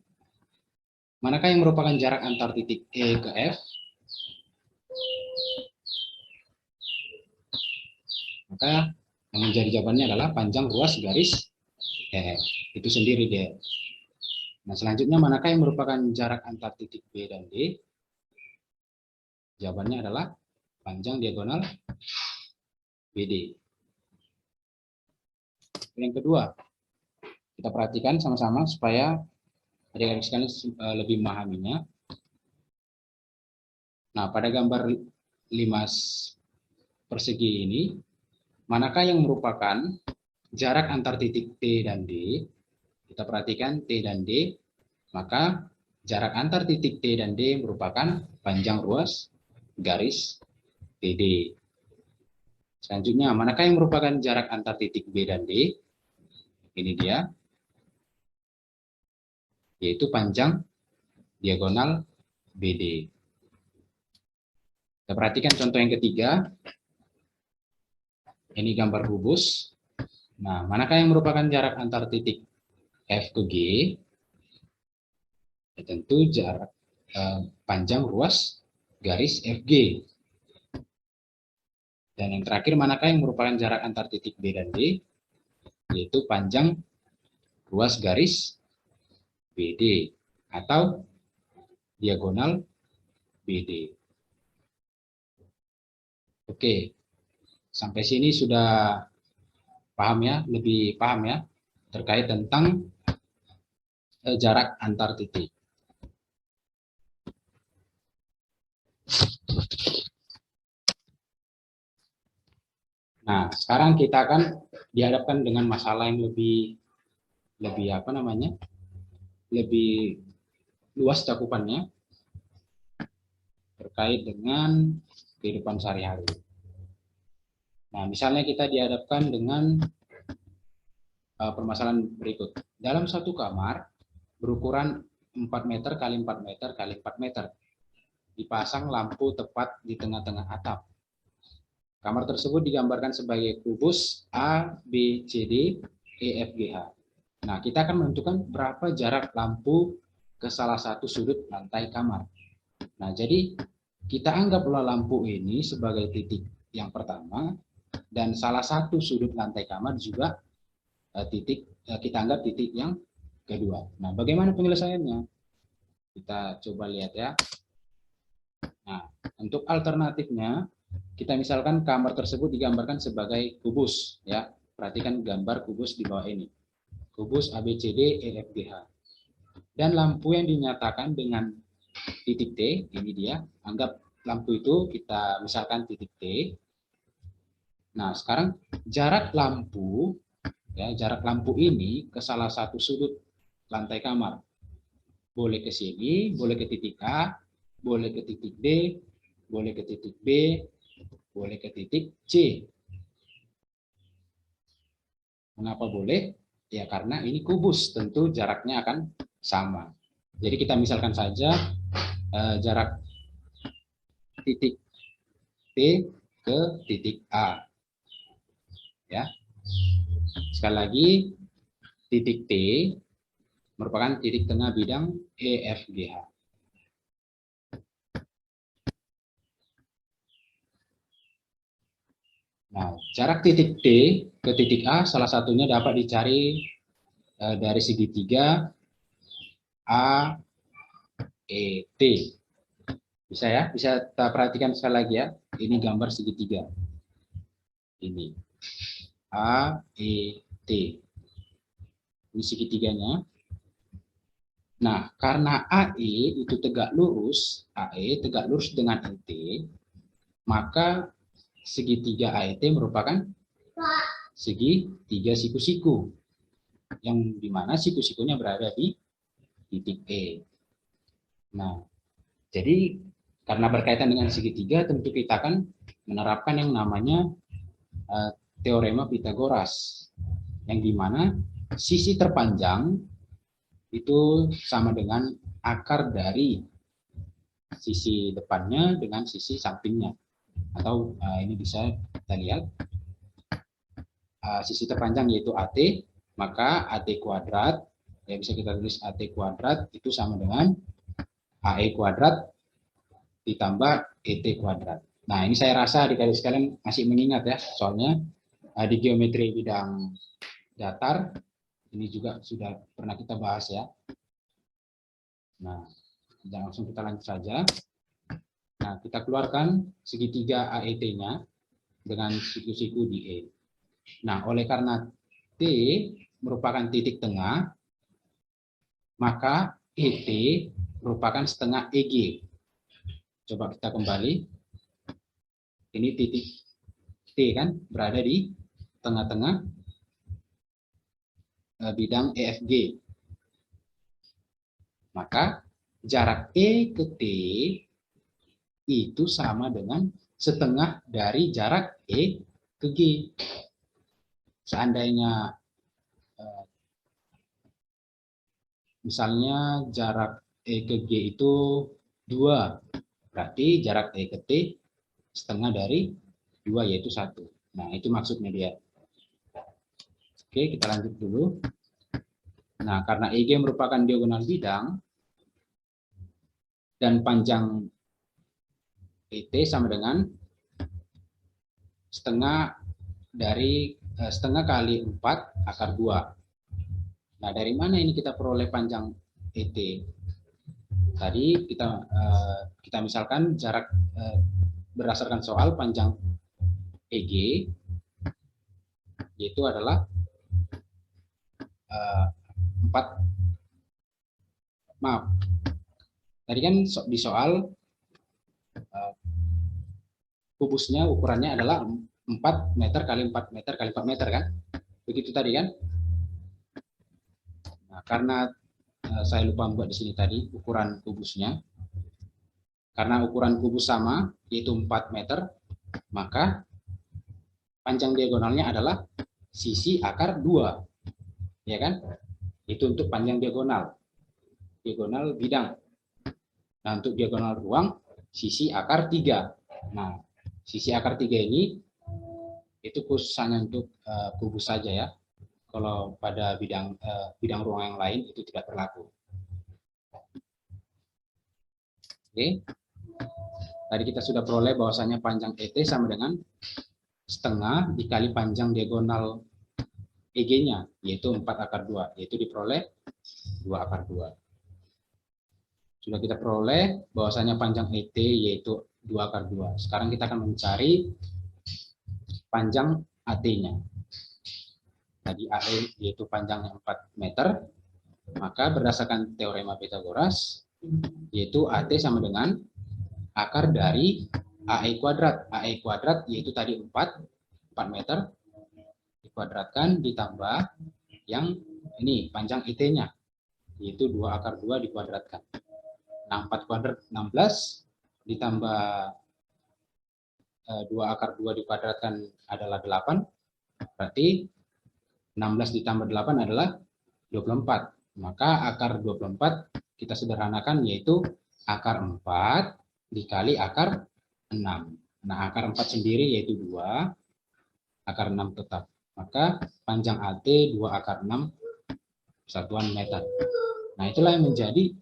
manakah yang merupakan jarak antar titik E ke F? Maka yang menjadi jawabannya adalah panjang ruas garis F. Itu sendiri dia. Nah, selanjutnya manakah yang merupakan jarak antar titik B dan D? Jawabannya adalah panjang diagonal BD. Yang kedua, kita perhatikan sama-sama supaya adik-adik sekalian lebih memahaminya. Nah, pada gambar 5 persegi ini, manakah yang merupakan jarak antar titik T dan D? Kita perhatikan T dan D, maka jarak antar titik T dan D merupakan panjang ruas garis BD. Selanjutnya, manakah yang merupakan jarak antar titik B dan D? Ini dia, yaitu panjang diagonal BD. Kita perhatikan contoh yang ketiga. Ini gambar rubus. Nah, manakah yang merupakan jarak antar titik F ke G? Ya, tentu jarak panjang ruas garis FG. Dan yang terakhir, manakah yang merupakan jarak antar titik B dan D? Yaitu panjang ruas garis BD atau diagonal BD. Oke, sampai sini sudah paham ya, lebih paham ya terkait tentang jarak antar titik. Nah, sekarang kita akan dihadapkan dengan masalah yang lebih apa namanya? Lebih luas cakupannya terkait dengan kehidupan sehari-hari. Nah, misalnya kita dihadapkan dengan permasalahan berikut. Dalam satu kamar berukuran 4 meter kali 4 meter kali 4 meter, dipasang lampu tepat di tengah-tengah atap. Kamar tersebut digambarkan sebagai kubus A, B, C, D, E, F, G, H. Nah, kita akan menentukan berapa jarak lampu ke salah satu sudut lantai kamar. Nah, jadi kita anggaplah lampu ini sebagai titik yang pertama, dan salah satu sudut lantai kamar juga kita anggap titik yang kedua. Nah, bagaimana penyelesaiannya? Kita coba lihat ya. Nah, untuk alternatifnya, kita misalkan kamar tersebut digambarkan sebagai kubus ya. Perhatikan gambar kubus di bawah ini. Kubus ABCD EFGH. Dan lampu yang dinyatakan dengan titik T, ini dia. Anggap lampu itu kita misalkan titik T. Nah, sekarang jarak lampu ya, jarak lampu ini ke salah satu sudut lantai kamar. Boleh ke sini, boleh ke titik A, boleh ke titik D, boleh ke titik B, boleh ke titik C. Mengapa boleh? Ya karena ini kubus, tentu jaraknya akan sama. Jadi kita misalkan saja jarak titik T ke titik A. Ya. Sekali lagi, titik T merupakan titik tengah bidang EFGH. Nah, jarak titik T ke titik A salah satunya dapat dicari dari segitiga AET. Bisa ya? Bisa kita perhatikan sekali lagi ya. Ini gambar segitiga. Ini AET. Ini segitiganya. Nah, karena AE itu tegak lurus, AE tegak lurus dengan ET, maka segitiga AET merupakan segitiga siku-siku, yang dimana siku-sikunya berada di titik E. Nah, jadi karena berkaitan dengan segitiga, tentu kita akan menerapkan yang namanya teorema Pitagoras, yang dimana sisi terpanjang itu sama dengan akar dari sisi depannya dengan sisi sampingnya. Atau ini bisa kita lihat sisi terpanjang yaitu AT, maka AT kuadrat, ya bisa kita tulis AT kuadrat itu sama dengan AE kuadrat ditambah ET kuadrat. Nah, ini saya rasa adik-adik sekalian masih mengingat ya, soalnya di geometri bidang datar ini juga sudah pernah kita bahas ya. Nah, langsung kita lanjut saja. Nah, kita keluarkan segitiga AET-nya dengan siku-siku di E. Nah, oleh karena T merupakan titik tengah, maka ET merupakan setengah EG. Coba kita kembali. Ini titik T kan berada di tengah-tengah bidang EFG. Maka jarak E ke T itu sama dengan setengah dari jarak E ke G. Seandainya misalnya jarak E ke G itu 2, berarti jarak E ke T setengah dari 2 yaitu 1. Nah, itu maksudnya dia. Oke, kita lanjut dulu. Nah, karena EG merupakan diagonal bidang dan panjang ET sama dengan setengah kali 4 akar 2. Nah, dari mana ini kita peroleh panjang ET? Tadi kita misalkan jarak berdasarkan soal panjang EG yaitu adalah 4. Maaf. Tadi kan di soal kubusnya ukurannya adalah 4 meter kali 4 meter kali 4 meter kan? Begitu tadi kan? Nah, karena saya lupa membuat di sini tadi ukuran kubusnya. Karena ukuran kubus sama yaitu 4 meter, maka panjang diagonalnya adalah sisi akar 2. Ya kan? Itu untuk panjang diagonal. Diagonal bidang. Nah, untuk diagonal ruang sisi akar 3. Nah, sisi akar 3 ini itu khusus hanya untuk kubus saja ya. Kalau pada bidang ruang yang lain itu tidak berlaku. Oke. Tadi kita sudah peroleh bahwasanya panjang ET sama dengan setengah dikali panjang diagonal EG-nya, yaitu 4 akar 2, yaitu diperoleh 2 akar 2. Sudah kita peroleh bahwasanya panjang ET yaitu 2 akar 2. Sekarang kita akan mencari panjang AT-nya. Tadi AE yaitu panjangnya 4 meter, maka berdasarkan teorema Pitagoras, yaitu AT sama dengan akar dari AE kuadrat. AE kuadrat yaitu tadi 4 meter, dikuadratkan ditambah yang ini panjang IT-nya, yaitu 2 akar 2 dikuadratkan. Nah, 4 kuadrat 16 ditambah 2 akar 2 dikuadratkan adalah 8, berarti 16 ditambah 8 adalah 24. Maka akar 24 kita sederhanakan yaitu akar 4 dikali akar 6. Nah, akar 4 sendiri yaitu 2, akar 6 tetap. Maka panjang AT 2 akar 6 satuan meter. Nah, itulah yang menjadi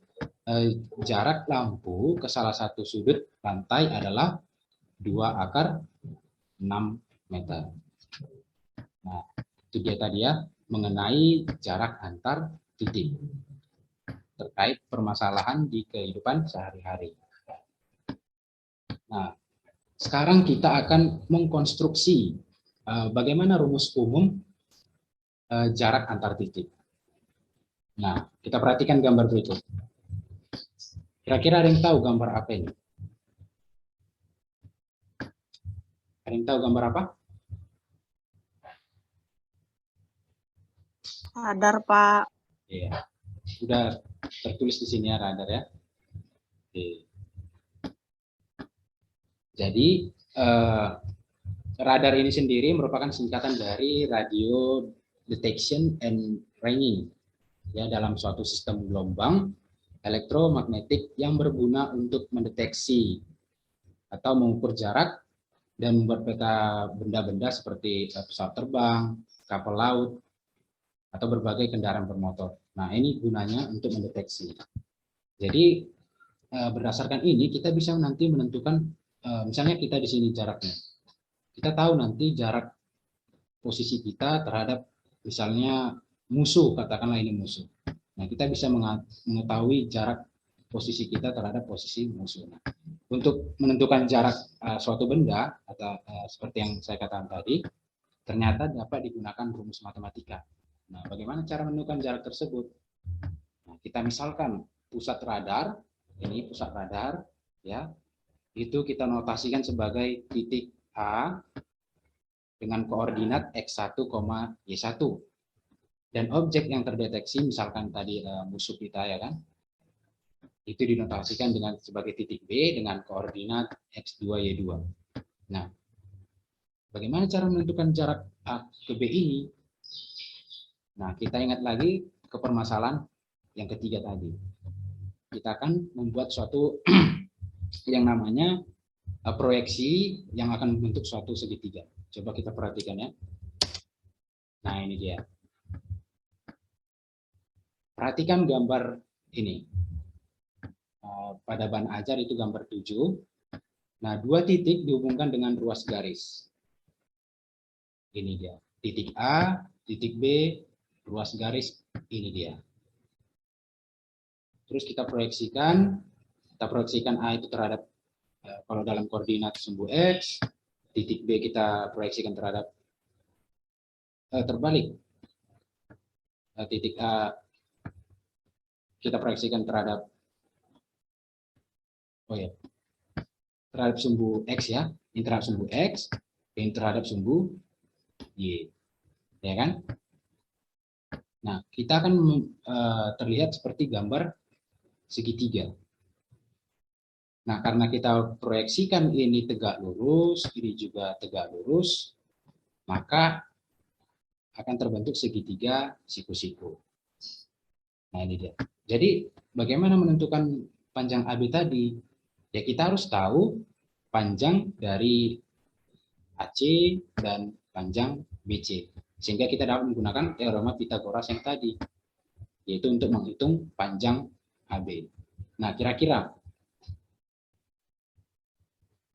jarak lampu ke salah satu sudut lantai adalah 2 akar 6 meter. Nah, itu dia tadi ya, mengenai jarak antar titik terkait permasalahan di kehidupan sehari-hari. Nah, sekarang kita akan mengkonstruksi bagaimana rumus umum jarak antar titik. Nah, kita perhatikan gambar berikut. Kira-kira ada yang tahu gambar apa ini? Ada yang tahu gambar apa? Radar, Pak. Iya, sudah tertulis di sini ya radar ya. Oke. Jadi radar ini sendiri merupakan singkatan dari radio detection and ranging ya, dalam suatu sistem gelombang elektromagnetik yang berguna untuk mendeteksi atau mengukur jarak dan membuat peta benda-benda seperti pesawat terbang, kapal laut, atau berbagai kendaraan bermotor. Nah, ini gunanya untuk mendeteksi. Jadi berdasarkan ini kita bisa nanti menentukan, misalnya kita di sini jaraknya. Kita tahu nanti jarak posisi kita terhadap misalnya musuh, katakanlah ini musuh. Nah, kita bisa mengetahui jarak posisi kita terhadap posisi musuh. Nah, untuk menentukan jarak suatu benda atau seperti yang saya katakan tadi, ternyata dapat digunakan rumus matematika. Nah, bagaimana cara menentukan jarak tersebut? Nah, kita misalkan pusat radar, ini pusat radar, ya, itu kita notasikan sebagai titik A dengan koordinat x1, y1. Dan objek yang terdeteksi, misalkan tadi musuh kita ya kan, itu dinotasikan dengan sebagai titik B dengan koordinat x2, y2. Nah, bagaimana cara menentukan jarak A ke B ini? Nah, kita ingat lagi ke permasalahan yang ketiga tadi. Kita akan membuat suatu yang namanya proyeksi yang akan membentuk suatu segitiga. Coba kita perhatikan ya. Nah, ini dia. Perhatikan gambar ini. Pada ban ajar itu gambar 7. Nah, dua titik dihubungkan dengan ruas garis. Ini dia. Titik A, titik B, ruas garis, ini dia. Terus kita proyeksikan A itu terhadap, kalau dalam koordinat sumbu X, titik B kita proyeksikan terhadap, terbalik. Titik A kita proyeksikan terhadap, terhadap sumbu X ya, ini terhadap sumbu X, ini terhadap sumbu Y, ya kan? Nah, kita akan terlihat seperti gambar segitiga. Nah, karena kita proyeksikan ini tegak lurus, ini juga tegak lurus, maka akan terbentuk segitiga siku-siku. Nah, ini dia. Jadi, bagaimana menentukan panjang AB tadi? Ya, kita harus tahu panjang dari AC dan panjang BC. Sehingga kita dapat menggunakan teorema Pythagoras yang tadi, yaitu untuk menghitung panjang AB. Nah, kira-kira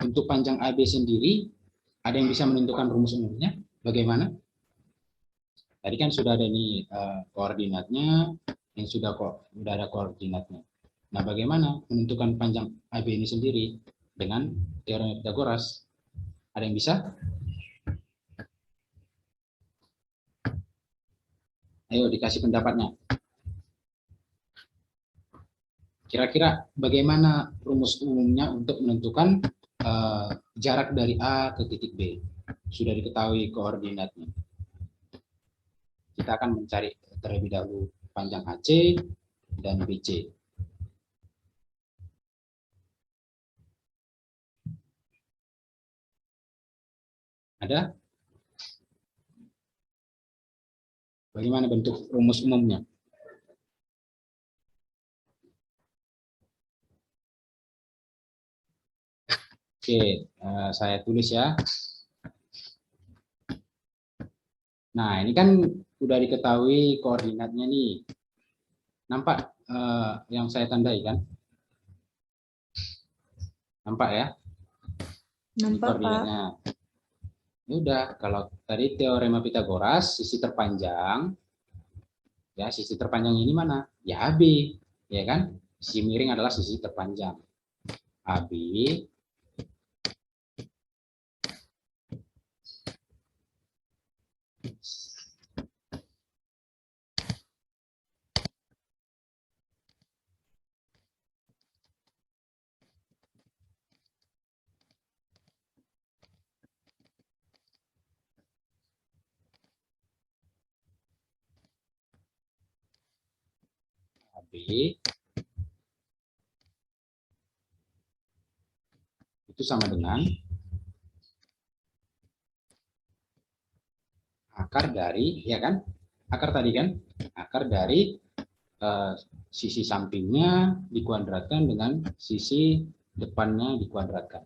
untuk panjang AB sendiri, ada yang bisa menentukan rumus umumnya? Bagaimana? Tadi kan sudah ada ini koordinatnya, yang sudah ada koordinatnya. Nah, bagaimana menentukan panjang AB ini sendiri dengan teorema Pythagoras? Ada yang bisa? Ayo dikasih pendapatnya. Kira-kira bagaimana rumus umumnya untuk menentukan jarak dari A ke titik B? Sudah diketahui koordinatnya. Kita akan mencari terlebih dahulu panjang AC dan BC. Ada? Bagaimana bentuk rumus umumnya? Oke, saya tulis ya. Nah, ini kan sudah diketahui koordinatnya nih. Nampak yang saya tandai kan? Nampak ya? Nampak, Pak. Ini udah, kalau tadi teorema Pythagoras, sisi terpanjang, ya sisi terpanjang ini mana? Ya AB, ya kan? Sisi miring adalah sisi terpanjang. AB B itu sama dengan akar dari, ya kan? Akar tadi kan? Akar dari sisi sampingnya dikuadratkan dengan sisi depannya dikuadratkan.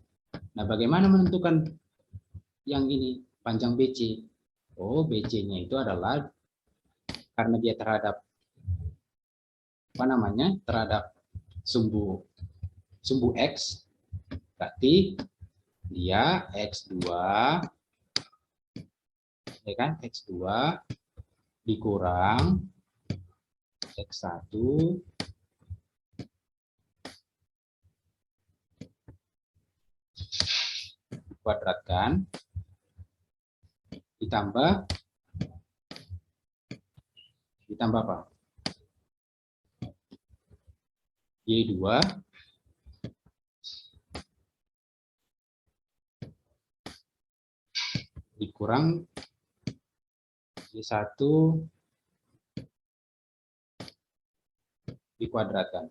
Nah, bagaimana menentukan yang ini, panjang BC? Oh, BC-nya itu adalah karena dia terhadap terhadap sumbu X, berarti dia X2, ya kan? X2 dikurang X1 kuadratkan ditambah apa? Y2 dikurang Y1 dikuadratkan.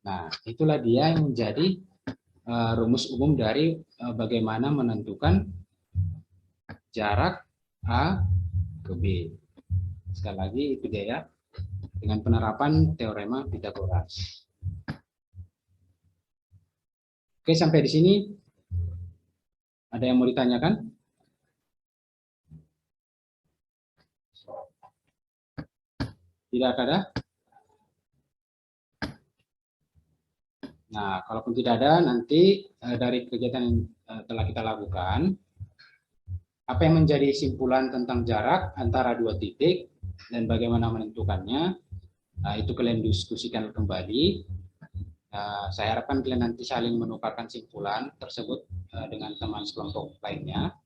Nah, itulah dia yang menjadi rumus umum dari bagaimana menentukan jarak A ke B. Sekali lagi itu dia ya, dengan penerapan teorema Pythagoras. Oke, sampai di sini ada yang mau ditanyakan? Tidak ada? Nah, kalaupun tidak ada, nanti dari kegiatan yang telah kita lakukan, apa yang menjadi simpulan tentang jarak antara dua titik dan bagaimana menentukannya, itu kalian diskusikan kembali. Saya harapkan kalian nanti saling menukarkan simpulan tersebut dengan teman sekelompok lainnya.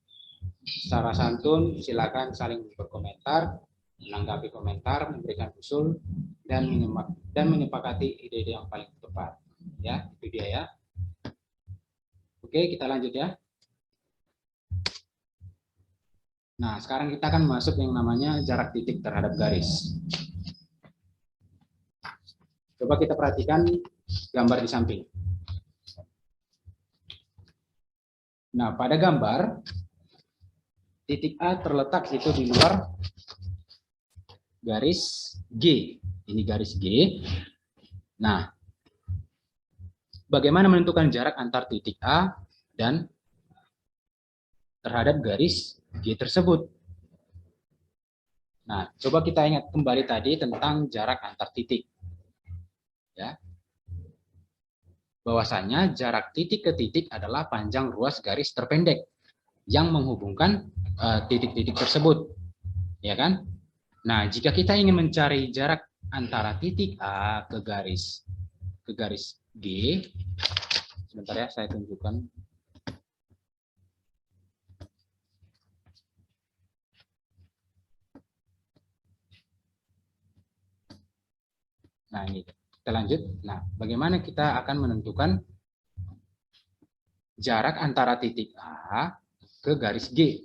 Secara santun, silakan saling berkomentar, menanggapi komentar, memberikan usul, dan menyepakati ide-ide yang paling tepat. Ya, itu dia ya. Oke, kita lanjut ya. Nah, sekarang kita akan masuk yang namanya jarak titik terhadap garis. Coba kita perhatikan gambar di samping. Nah, pada gambar, titik A terletak itu di luar garis G. Ini garis G. Nah, bagaimana menentukan jarak antar titik A dan terhadap garis G tersebut? Nah, coba kita ingat kembali tadi tentang jarak antar titik. Ya. Bahwasanya jarak titik ke titik adalah panjang ruas garis terpendek yang menghubungkan titik-titik tersebut. Ya kan? Nah, jika kita ingin mencari jarak antara titik A ke garis G, sebentar ya, saya tunjukkan. Nah, ini kita lanjut. Nah, bagaimana kita akan menentukan jarak antara titik A ke garis G?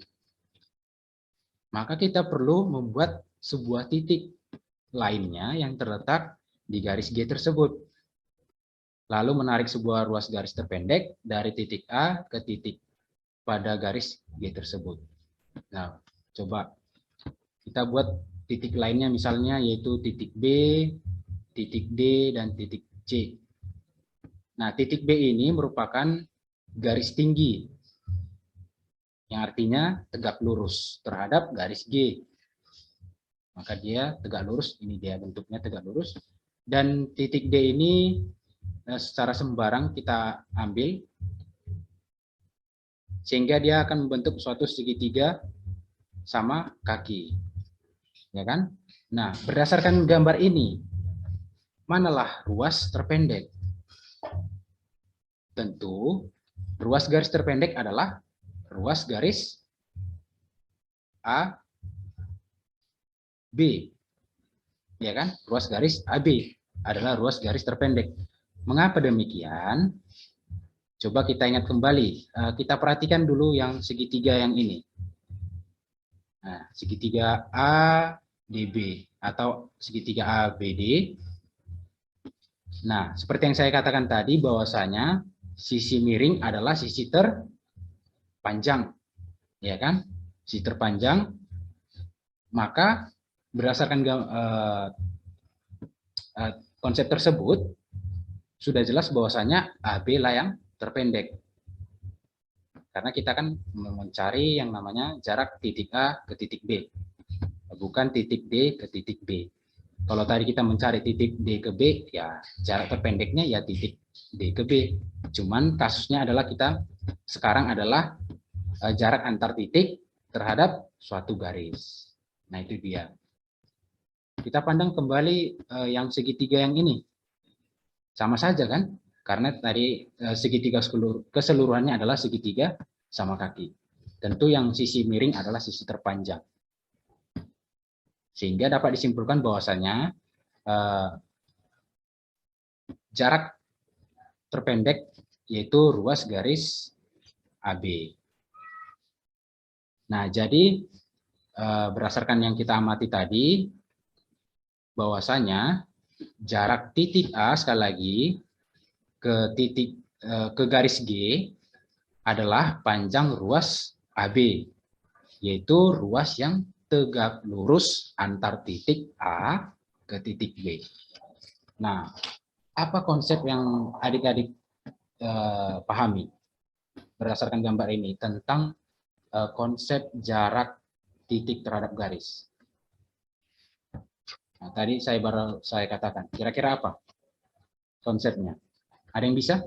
Maka kita perlu membuat sebuah titik lainnya yang terletak di garis G tersebut. Lalu menarik sebuah ruas garis terpendek dari titik A ke titik pada garis G tersebut. Nah, coba kita buat titik lainnya misalnya yaitu titik B, titik D, dan titik C. Nah, titik B ini merupakan garis tinggi yang artinya tegak lurus terhadap garis G. Maka dia tegak lurus, ini dia bentuknya tegak lurus. Dan titik D ini secara sembarang kita ambil sehingga dia akan membentuk suatu segitiga sama kaki. Ya kan? Nah, berdasarkan gambar ini, manalah ruas terpendek? Tentu ruas garis terpendek adalah ruas garis A B. Ya kan? Ruas garis AB adalah ruas garis terpendek. Mengapa demikian? Coba kita ingat kembali. Kita perhatikan dulu yang segitiga yang ini. Nah, segitiga A DB atau segitiga ABD. Nah, seperti yang saya katakan tadi bahwasanya sisi miring adalah sisi terpanjang, ya kan? Sisi terpanjang, maka berdasarkan konsep tersebut sudah jelas bahwasanya AB lah yang terpendek. Karena kita kan mencari yang namanya jarak titik A ke titik B, bukan titik D ke titik B. Kalau tadi kita mencari titik D ke B, ya jarak terpendeknya ya titik D ke B. Cuman kasusnya adalah kita sekarang adalah jarak antar titik terhadap suatu garis. Nah itu dia. Kita pandang kembali yang segitiga yang ini. Sama saja kan? Karena tadi segitiga keseluruhannya adalah segitiga sama kaki. Tentu yang sisi miring adalah sisi terpanjang. Sehingga dapat disimpulkan bahwasanya jarak terpendek yaitu ruas garis AB. Nah, jadi berdasarkan yang kita amati tadi, bahwasanya jarak titik A sekali lagi ke garis G adalah panjang ruas AB, yaitu ruas yang tegak lurus antar titik A ke titik B. Nah, apa konsep yang adik-adik pahami berdasarkan gambar ini tentang konsep jarak titik terhadap garis? Nah, tadi saya katakan, kira-kira apa konsepnya? Ada yang bisa?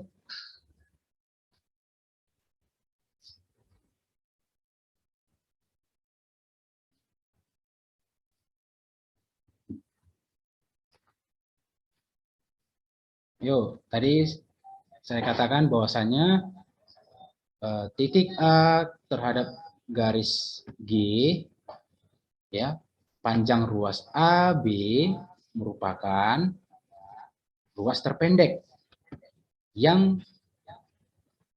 Yo, tadi saya katakan bahwasanya titik A terhadap garis G, ya, panjang ruas AB merupakan ruas terpendek yang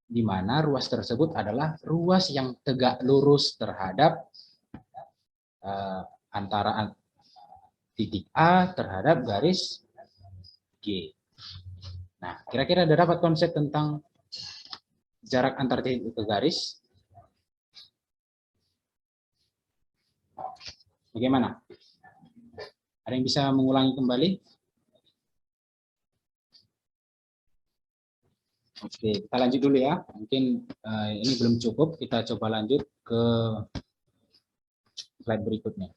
di mana ruas tersebut adalah ruas yang tegak lurus terhadap antara titik A terhadap garis G. Nah, kira-kira ada dapat konsep tentang jarak antar titik ke garis? Bagaimana? Ada yang bisa mengulangi kembali? Oke, kita lanjut dulu ya. Mungkin ini belum cukup, kita coba lanjut ke slide berikutnya.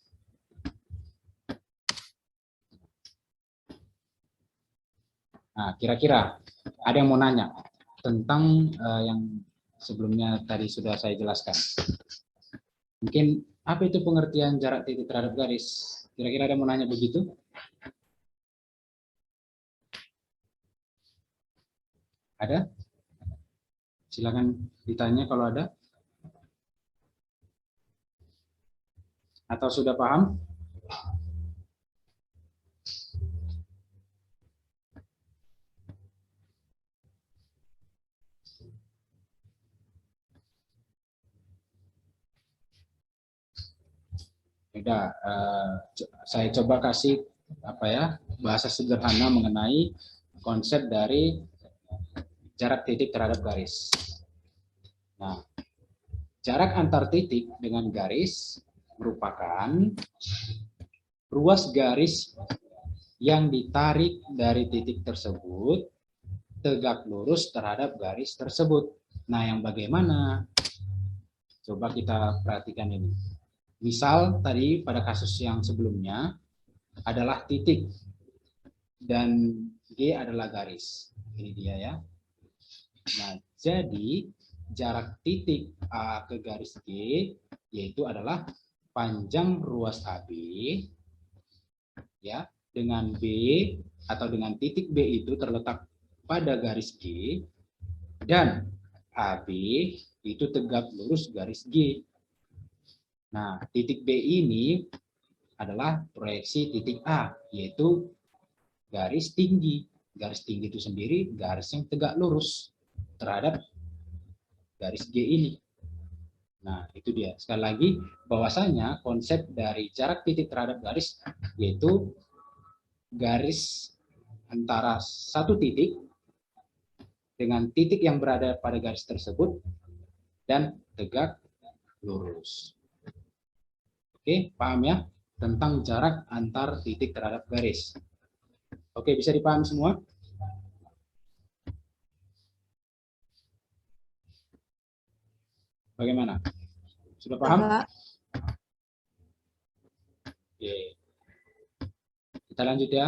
Nah, kira-kira ada yang mau nanya tentang yang sebelumnya tadi sudah saya jelaskan. Mungkin apa itu pengertian jarak titik terhadap garis? Kira-kira ada yang mau nanya begitu? Ada? Silakan ditanya kalau ada. Atau sudah paham? Sudah, saya coba kasih bahasa sederhana mengenai konsep dari jarak titik terhadap garis. Nah, jarak antar titik dengan garis merupakan ruas garis yang ditarik dari titik tersebut tegak lurus terhadap garis tersebut. Nah, yang bagaimana? Coba kita perhatikan ini. Misal tadi pada kasus yang sebelumnya adalah titik dan G adalah garis. Ini dia ya. Nah, jadi jarak titik A ke garis G yaitu adalah panjang ruas AB ya dengan B atau dengan titik B itu terletak pada garis G dan AB itu tegak lurus garis G. Nah, titik B ini adalah proyeksi titik A, yaitu garis tinggi. Garis tinggi itu sendiri garis yang tegak lurus terhadap garis G ini. Nah, itu dia. Sekali lagi, bahwasanya konsep dari jarak titik terhadap garis yaitu garis antara satu titik dengan titik yang berada pada garis tersebut dan tegak lurus. Oke, paham ya? Tentang jarak antar titik terhadap garis. Oke, bisa dipahami semua? Bagaimana? Sudah paham? Pak. Oke. Kita lanjut ya.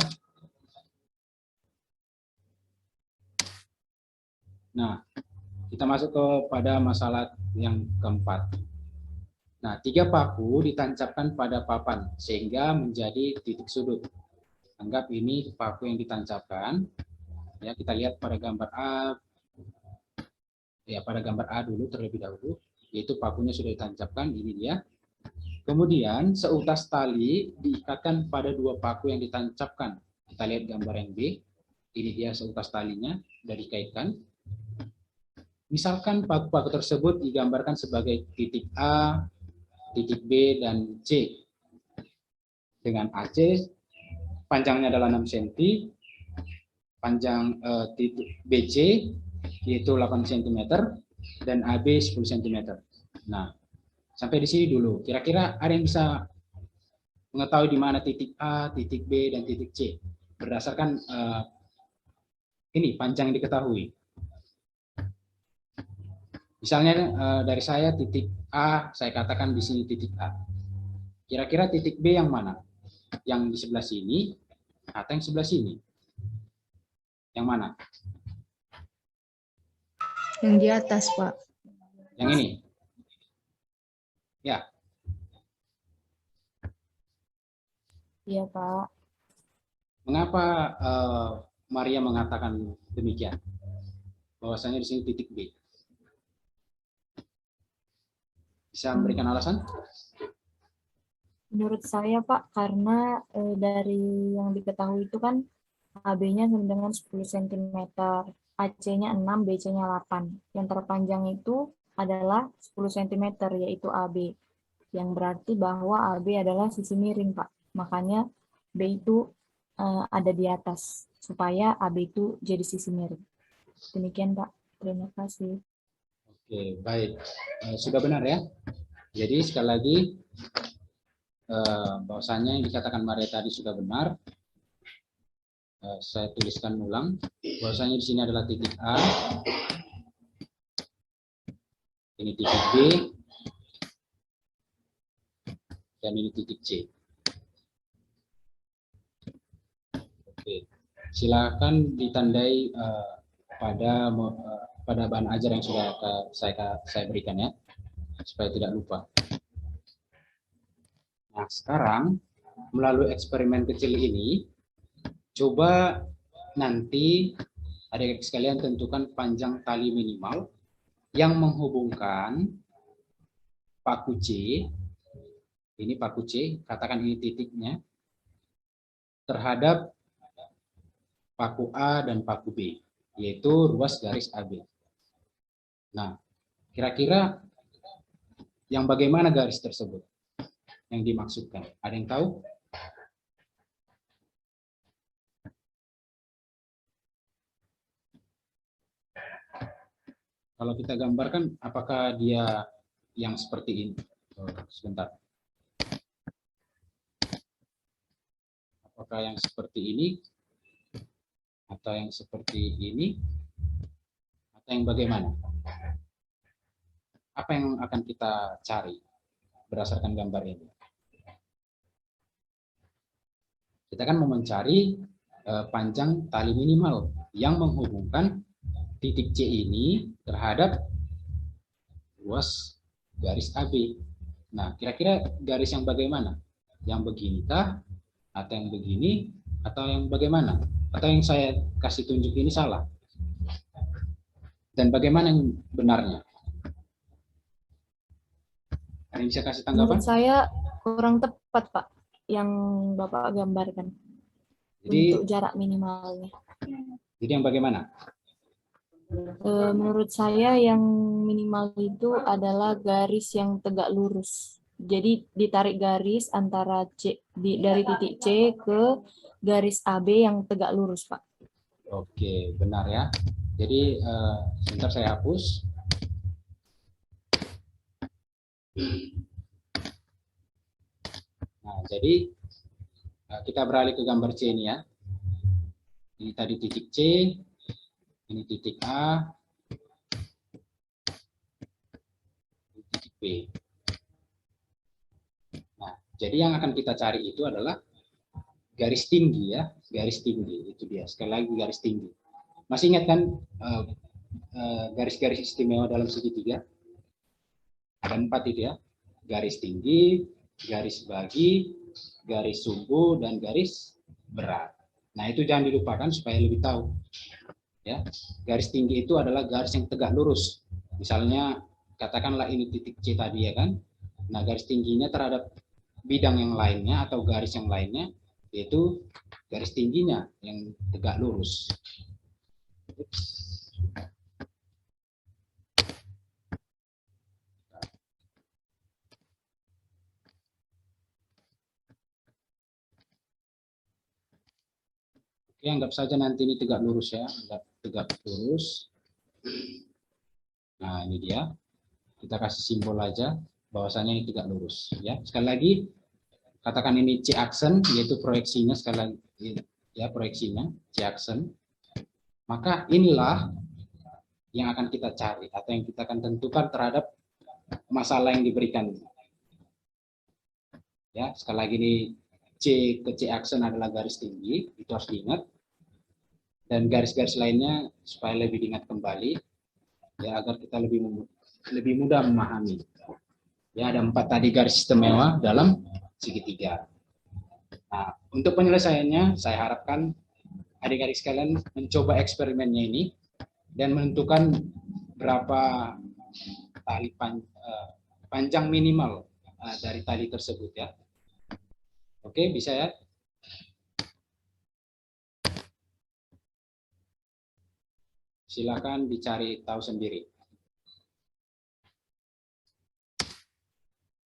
Nah, kita masuk kepada masalah yang keempat. Nah, 3 paku ditancapkan pada papan sehingga menjadi titik sudut. Anggap ini paku yang ditancapkan. Ya, kita lihat pada gambar A. Ya, pada gambar A dulu terlebih dahulu, yaitu pakunya sudah ditancapkan, ini dia. Kemudian seutas tali diikatkan pada 2 paku yang ditancapkan. Kita lihat gambar yang B. Ini dia seutas talinya sudah dikaitkan. Misalkan paku-paku tersebut digambarkan sebagai titik A, titik B, dan C. Dengan AC panjangnya adalah 6 cm, panjang titik BC yaitu 8 cm, dan AB 10 cm. Nah, sampai di sini dulu. Kira-kira ada yang bisa mengetahui di mana titik A, titik B, dan titik C berdasarkan ini panjang yang diketahui. Misalnya dari saya titik A, saya katakan di sini titik A. Kira-kira titik B yang mana? Yang di sebelah sini atau yang sebelah sini? Yang mana? Yang di atas, Pak. Yang ini? Ya. Iya, Pak. Mengapa Maria mengatakan demikian? Bahwasanya di sini titik B. Bisa memberikan alasan? Menurut saya, Pak, karena dari yang diketahui itu kan AB-nya dengan 10 cm, AC-nya 6, BC-nya 8. Yang terpanjang itu adalah 10 cm, yaitu AB. Yang berarti bahwa AB adalah sisi miring, Pak. Makanya B itu ada di atas, supaya AB itu jadi sisi miring. Demikian, Pak. Terima kasih. Oke, baik. Sudah benar ya? Jadi sekali lagi, bahwasanya yang dikatakan Maria tadi sudah benar. Saya tuliskan ulang. Bahwasanya di sini adalah titik A, ini titik B, dan ini titik C. Oke, silakan ditandai pada bahan ajar yang sudah saya berikan ya, supaya tidak lupa. Nah, sekarang melalui eksperimen kecil ini, coba nanti adik-adik sekalian tentukan panjang tali minimal yang menghubungkan paku C, ini paku C, katakan ini titiknya, terhadap paku A dan paku B, yaitu ruas garis AB. Nah, kira-kira yang bagaimana garis tersebut yang dimaksudkan? Ada yang tahu? Kalau kita gambarkan, apakah dia yang seperti ini? Sebentar. Apakah yang seperti ini? Atau yang seperti ini? Atau yang bagaimana? Apa yang akan kita cari berdasarkan gambar ini? Kita kan mau mencari panjang tali minimal yang menghubungkan titik C ini terhadap ruas garis AB. Nah, kira-kira garis yang bagaimana? Yang beginikah? Atau yang begini? Atau yang bagaimana? Atau yang saya kasih tunjuk ini salah? Dan bagaimana yang benarnya? Ada yang bisa kasih tanggapan? Menurut saya kurang tepat, Pak, yang Bapak gambarkan Jadi untuk jarak minimalnya. yang bagaimana? Menurut saya yang minimal itu adalah garis yang tegak lurus. Jadi ditarik garis antara dari titik C ke garis AB yang tegak lurus, Pak. Oke, benar ya. Jadi sebentar saya hapus. Nah, jadi kita beralih ke gambar C ini ya. Ini tadi titik C, ini titik A, ini titik B. Nah, jadi yang akan kita cari itu adalah garis tinggi ya, garis tinggi itu dia. Sekali lagi garis tinggi. Masih ingat kan garis-garis istimewa dalam segitiga? Ada 4 itu ya. Garis tinggi, garis bagi, garis sumbu, dan garis berat. Nah, itu jangan dilupakan supaya lebih tahu. Ya, garis tinggi itu adalah garis yang tegak lurus. Misalnya, katakanlah ini titik C tadi ya kan. Nah, garis tingginya terhadap bidang yang lainnya atau garis yang lainnya, yaitu garis tingginya yang tegak lurus. Oke, anggap saja nanti ini tegak lurus ya, anggap tegak lurus. Nah, ini dia. Kita kasih simbol aja bahwasanya ini tegak lurus ya. Sekali lagi katakan ini C aksen, yaitu proyeksinya, sekali lagi ya, proyeksinya C aksen. Maka inilah yang akan kita cari atau yang kita akan tentukan terhadap masalah yang diberikan. Ya, sekali lagi ini C ke C aksen adalah garis tinggi, itu harus diingat. Dan garis-garis lainnya supaya lebih diingat kembali ya, agar kita lebih mudah memahami. Ya, ada 4 tadi garis istimewa dalam segitiga. Nah, untuk penyelesaiannya saya harapkan adik-adik sekalian mencoba eksperimennya ini dan menentukan berapa tali panjang minimal dari tali tersebut ya. Oke, bisa ya? Silakan dicari tahu sendiri.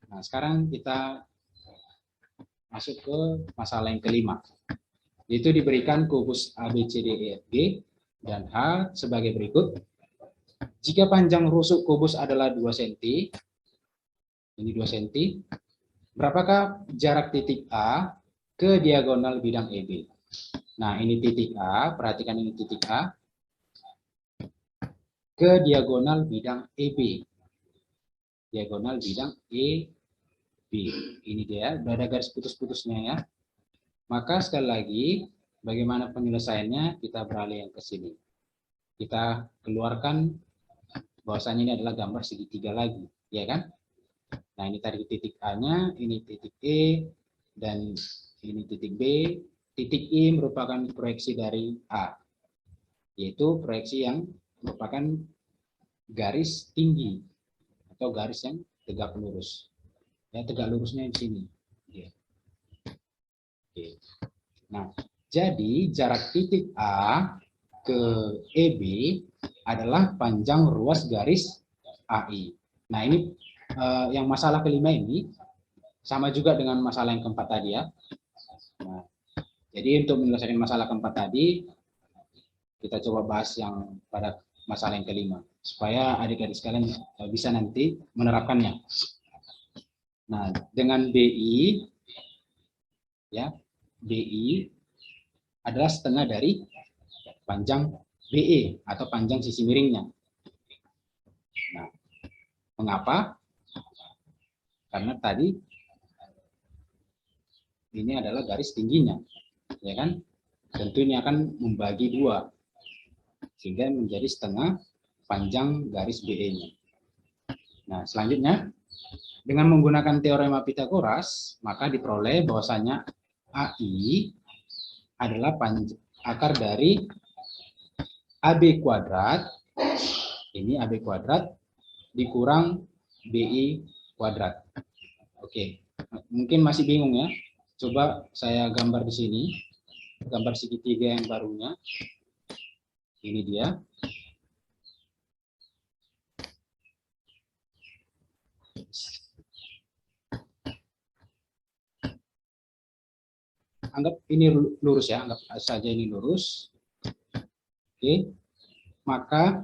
Nah, sekarang kita masuk ke masalah yang kelima. Itu diberikan kubus A, B, C, D, E, F, G, dan H sebagai berikut. Jika panjang rusuk kubus adalah 2 cm, ini 2 cm, berapakah jarak titik A ke diagonal bidang EB? Nah, ini titik A, perhatikan ini titik A, ke diagonal bidang EB. Diagonal bidang EB. Ini dia, sudah ada garis putus-putusnya ya. Maka sekali lagi, bagaimana penyelesaiannya? Kita beralih yang ke sini. Kita keluarkan bahwasanya ini adalah gambar segitiga lagi, ya kan? Nah, ini tadi titik A-nya, ini titik E, dan ini titik B. Titik I merupakan proyeksi dari A, yaitu proyeksi yang merupakan garis tinggi atau garis yang tegak lurus. Ya, tegak lurusnya di sini. Oke. Nah, jadi jarak titik A ke EB adalah panjang ruas garis AI. Nah, ini yang masalah kelima ini sama juga dengan masalah yang keempat tadi ya. Nah, jadi untuk menyelesaikan masalah keempat tadi, kita coba bahas yang pada masalah yang kelima, supaya adik-adik sekalian bisa nanti menerapkannya. Nah, dengan BI, ya, BI adalah setengah dari panjang BE atau panjang sisi miringnya. Nah, mengapa? Karena tadi ini adalah garis tingginya, ya kan? Tentu ini akan membagi 2, sehingga menjadi setengah panjang garis BE-nya. Nah, selanjutnya, dengan menggunakan teorema Pythagoras, maka diperoleh bahwasanya AI adalah akar dari AB kuadrat, ini AB kuadrat, dikurang BI kuadrat. Oke, mungkin masih bingung ya. Coba saya gambar di sini, gambar segitiga yang barunya. Ini dia. Anggap ini lurus ya, anggap saja ini lurus. Oke, maka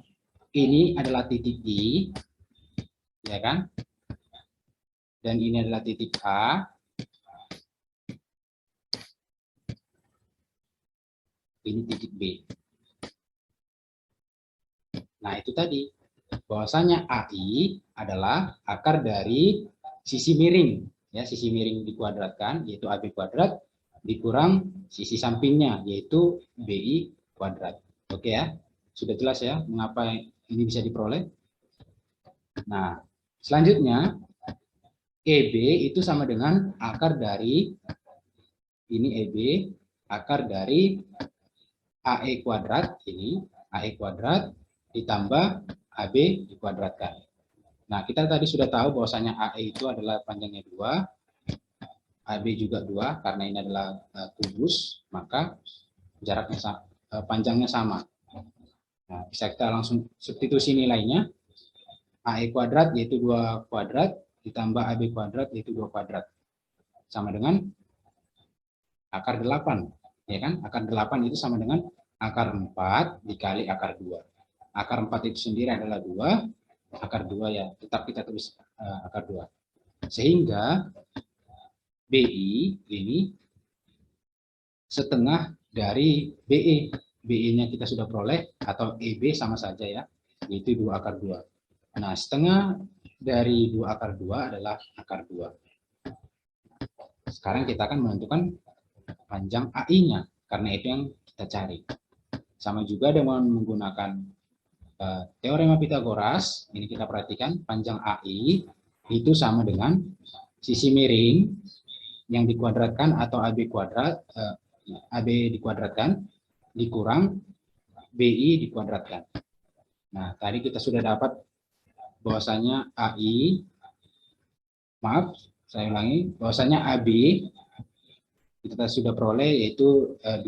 ini adalah titik I, ya kan? Dan ini adalah titik A. Ini titik B. Nah, itu tadi. Bahwasanya AI adalah akar dari sisi miring. Ya, sisi miring dikuadratkan, yaitu AB kuadrat, dikurang sisi sampingnya, yaitu BI kuadrat. Oke ya, sudah jelas ya mengapa ini bisa diperoleh. Nah, selanjutnya EB itu sama dengan akar dari, ini EB, akar dari AE kuadrat, ini AE kuadrat ditambah AB dikuadratkan. Nah, kita tadi sudah tahu bahwasanya AE itu adalah panjangnya 2, AB juga 2, karena ini adalah kubus, maka jaraknya panjangnya sama. Nah, bisa kita langsung substitusi nilainya. AE kuadrat yaitu 2 kuadrat ditambah AB kuadrat yaitu 2 kuadrat. Sama dengan akar 8, ya kan? Akar 8 itu sama dengan akar 4 dikali akar 2. Akar 4 itu sendiri adalah 2, akar 2 ya, tetap kita tulis akar 2. Sehingga BI ini setengah dari BE. BE-nya kita sudah peroleh, atau EB sama saja ya, yaitu 2 akar 2. Nah, setengah dari 2 akar 2 adalah akar 2. Sekarang kita akan menentukan panjang AI-nya, karena itu yang kita cari. Sama juga dengan menggunakan teorema Pitagoras, ini kita perhatikan panjang AI itu sama dengan sisi miring yang dikuadratkan atau AB kuadrat, AB dikuadratkan dikurang BI dikuadratkan. Nah, tadi kita sudah dapat bahwasanya AI, maaf, saya ulangi, bahwasanya AB kita sudah peroleh yaitu 2,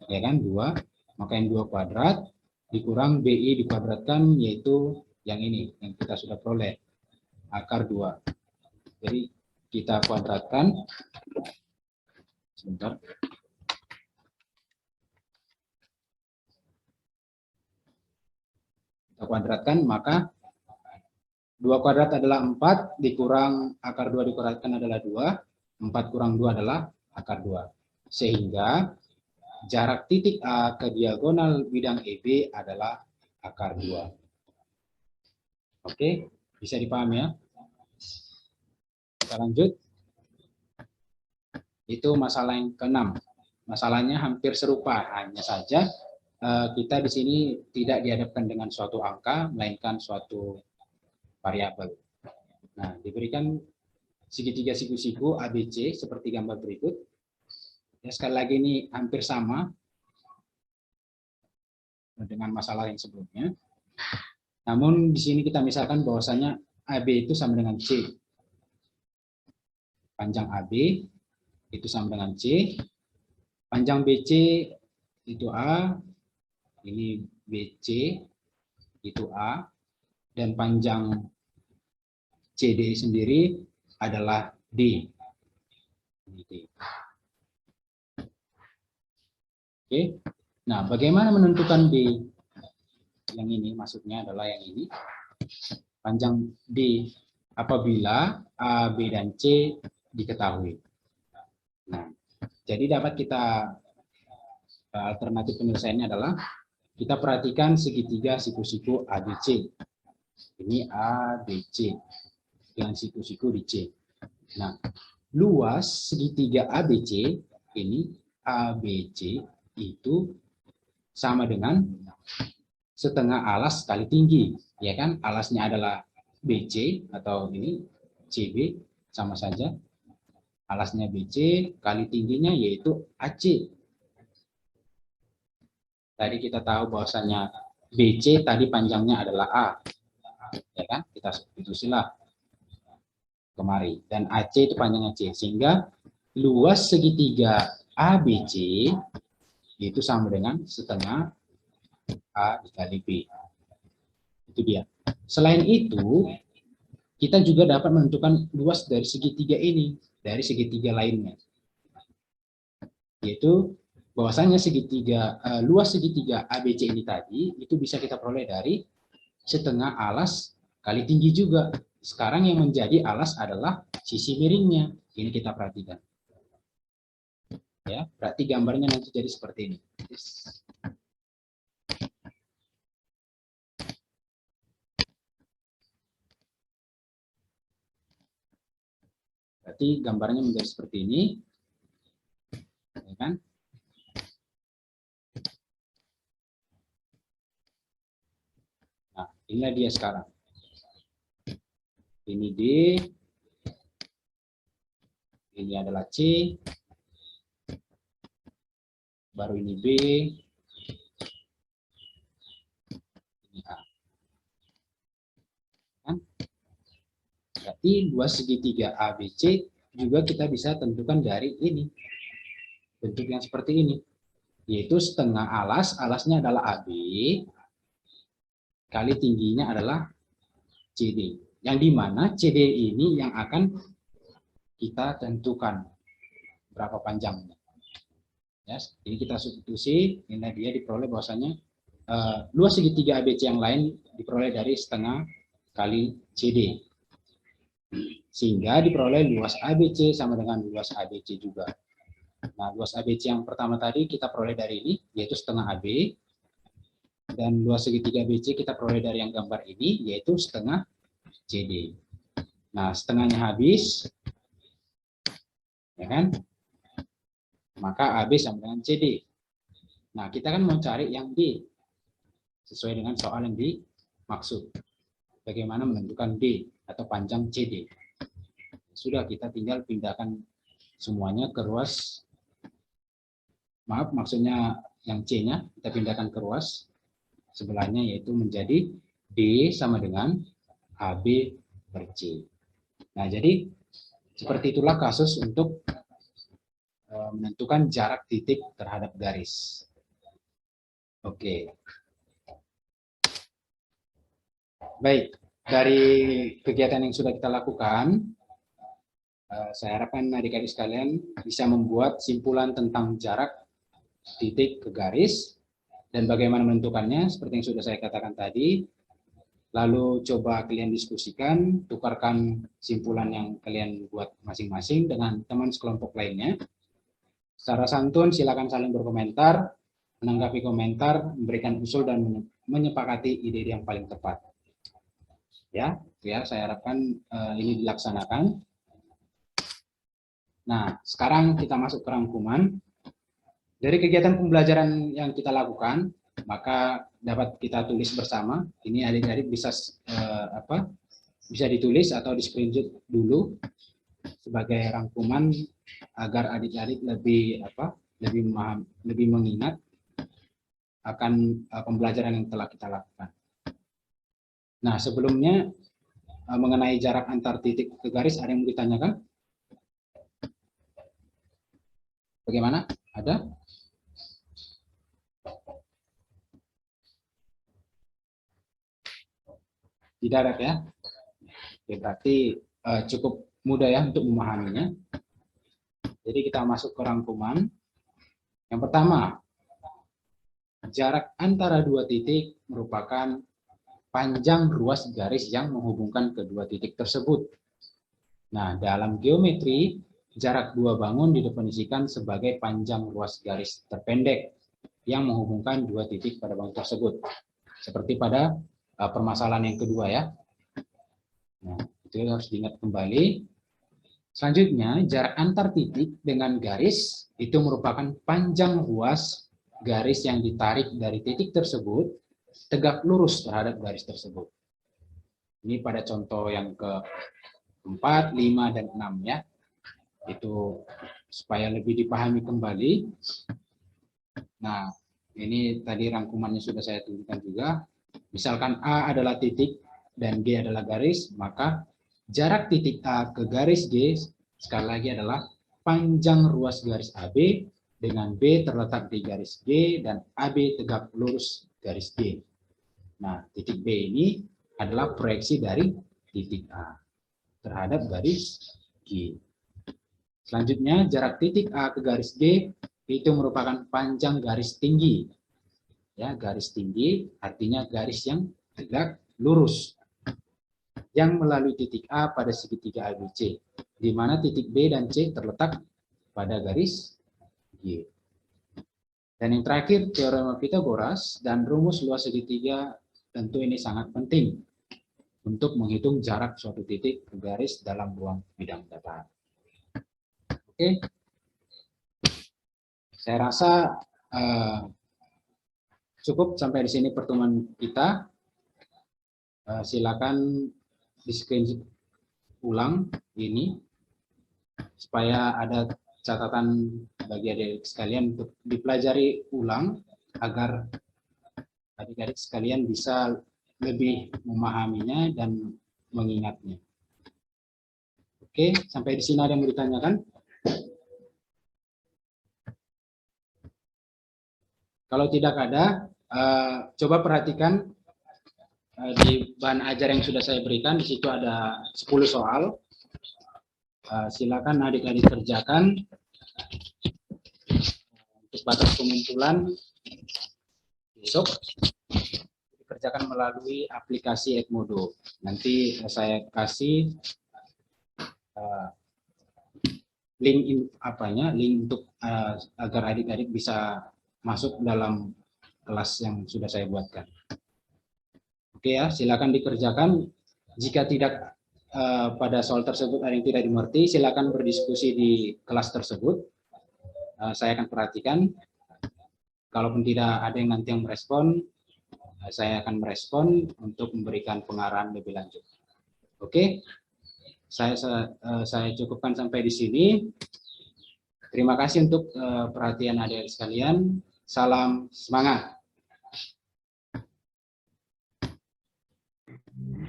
ya kan, 2, maka yang 2 kuadrat dikurang BI dikuadratkan yaitu yang ini, yang kita sudah peroleh, akar 2. Jadi kita kuadratkan, sebentar. Kita kuadratkan, maka 2 kuadrat adalah 4, dikurang akar 2 dikuadratkan adalah 2, 4 kurang 2 adalah akar 2. Sehingga jarak titik A ke diagonal bidang EB adalah akar 2. Oke, bisa dipahami ya? Kita lanjut. Itu masalah yang ke-6. Masalahnya hampir serupa, hanya saja kita di sini tidak dihadapkan dengan suatu angka, melainkan suatu variabel. Nah, diberikan segitiga siku-siku ABC seperti gambar berikut. Ya, sekali lagi ini hampir sama dengan masalah yang sebelumnya. Namun di sini kita misalkan bahwasanya AB itu sama dengan C. Panjang AB itu sama dengan C. Panjang BC itu A. Ini BC itu A. Dan panjang CD sendiri adalah D. Oke. Nah, bagaimana menentukan D? Yang ini maksudnya adalah yang ini. Panjang D apabila A, B, dan C diketahui. Nah, jadi dapat kita alternatif penyelesaiannya adalah kita perhatikan segitiga siku-siku ABC. Ini ABC dengan siku-siku di C. Nah, luas segitiga ABC ini ABC itu sama dengan setengah alas kali tinggi, ya kan? Alasnya adalah BC atau ini CB, sama saja. Alasnya BC kali tingginya yaitu AC. Tadi kita tahu bahwasanya BC tadi panjangnya adalah A, ya kan? Kita substitusilah kemari. Dan AC itu panjangnya C, sehingga luas segitiga ABC itu sama dengan setengah A dikali B. Itu dia. Selain itu, kita juga dapat menentukan luas dari segitiga ini, dari segitiga lainnya. Yaitu bahwasanya luas segitiga ABC ini tadi, itu bisa kita peroleh dari setengah alas kali tinggi juga. Sekarang yang menjadi alas adalah sisi miringnya. Ini kita perhatikan. Ya, berarti gambarnya nanti jadi seperti ini. Berarti gambarnya menjadi seperti ini. Ya kan? Nah, inilah dia sekarang. Ini D, ini adalah C, baru ini B, ini A. Kan? Berarti luas segitiga ABC juga kita bisa tentukan dari ini. Bentuk yang seperti ini. Yaitu setengah alas, alasnya adalah AB, kali tingginya adalah CD. Yang dimana CD ini yang akan kita tentukan berapa panjangnya. Ya, ini kita substitusi, ini dia diperoleh bahwasanya luas segitiga ABC yang lain diperoleh dari setengah kali CD. Sehingga diperoleh luas ABC sama dengan luas ABC juga. Nah, luas ABC yang pertama tadi kita peroleh dari ini, yaitu setengah AB. Dan luas segitiga ABC kita peroleh dari yang gambar ini, yaitu setengah CD. Nah, setengahnya habis, ya kan? Maka AB sama dengan CD. Nah, kita kan mau cari yang D, sesuai dengan soal yang dimaksud. Bagaimana menentukan D atau panjang CD. Sudah, kita tinggal pindahkan semuanya ke ruas, maaf, maksudnya yang C-nya, kita pindahkan ke ruas sebelahnya, yaitu menjadi D sama dengan AB per C. Nah, jadi seperti itulah kasus untuk menentukan jarak titik terhadap garis. Oke. Baik, dari kegiatan yang sudah kita lakukan, saya harapkan adik-adik sekalian bisa membuat simpulan tentang jarak titik ke garis dan bagaimana menentukannya, seperti yang sudah saya katakan tadi. Lalu coba kalian diskusikan, tukarkan simpulan yang kalian buat masing-masing dengan teman sekelompok lainnya. Secara santun silakan saling berkomentar, menanggapi komentar, memberikan usul dan menyepakati ide yang paling tepat. Ya, saya harapkan ini dilaksanakan. Nah, sekarang kita masuk ke rangkuman. Dari kegiatan pembelajaran yang kita lakukan, maka dapat kita tulis bersama. Ini adik-adik bisa bisa ditulis atau di screenshot dulu sebagai rangkuman agar adik-adik lebih memaham, lebih mengingat akan pembelajaran yang telah kita lakukan. Nah, sebelumnya mengenai jarak antar titik ke garis ada yang mau ditanyakan? Bagaimana? Ada? Tidak ada ya? Oke, berarti cukup mudah ya untuk memahaminya. Jadi kita masuk ke rangkuman. Yang pertama, jarak antara dua titik merupakan panjang ruas garis yang menghubungkan kedua titik tersebut. Nah, dalam geometri, jarak dua bangun didefinisikan sebagai panjang ruas garis terpendek yang menghubungkan dua titik pada bangun tersebut. Seperti pada permasalahan yang kedua ya. Nah, itu harus diingat kembali. Selanjutnya, jarak antar titik dengan garis itu merupakan panjang ruas garis yang ditarik dari titik tersebut tegak lurus terhadap garis tersebut. Ini pada contoh yang ke-4, 5, dan 6 ya. Itu supaya lebih dipahami kembali. Nah, ini tadi rangkumannya sudah saya tunjukkan juga. Misalkan A adalah titik dan G adalah garis, maka jarak titik A ke garis G sekali lagi adalah panjang ruas garis AB dengan B terletak di garis G dan AB tegak lurus garis G. Nah, titik B ini adalah proyeksi dari titik A. terhadap garis G. Selanjutnya, jarak titik A ke garis G itu merupakan panjang garis tinggi. Ya, garis tinggi artinya garis yang tegak lurus yang melalui titik A pada segitiga ABC, di mana titik B dan C terletak pada garis G. Dan yang terakhir, teorema Pythagoras dan rumus luas segitiga, tentu ini sangat penting untuk menghitung jarak suatu titik ke garis dalam ruang bidang datar. Oke, saya rasa cukup sampai di sini pertemuan kita. Silakan di screen ulang ini supaya ada catatan bagi adik-adik sekalian untuk dipelajari ulang agar adik-adik sekalian bisa lebih memahaminya dan mengingatnya. Oke, sampai di sini ada yang mau ditanyakan? Kalau tidak ada, coba perhatikan di bahan ajar yang sudah saya berikan. Di situ ada 10 soal. Silakan adik-adik kerjakan. Untuk batas pengumpulan besok dikerjakan melalui aplikasi Edmodo. Nanti saya kasih link untuk agar adik-adik bisa masuk dalam kelas yang sudah saya buatkan. Oke ya, silakan dikerjakan. Jika tidak pada soal tersebut ada yang tidak dimengerti, silakan berdiskusi di kelas tersebut. Saya akan perhatikan. Kalaupun tidak ada yang nanti yang merespon, saya akan merespon untuk memberikan pengarahan lebih lanjut. Oke, saya cukupkan sampai di sini. Terima kasih untuk perhatian adik-adik sekalian. Salam semangat.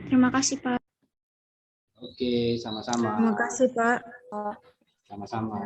Terima kasih, Pak. Oke, sama-sama. Terima kasih, Pak. Sama-sama.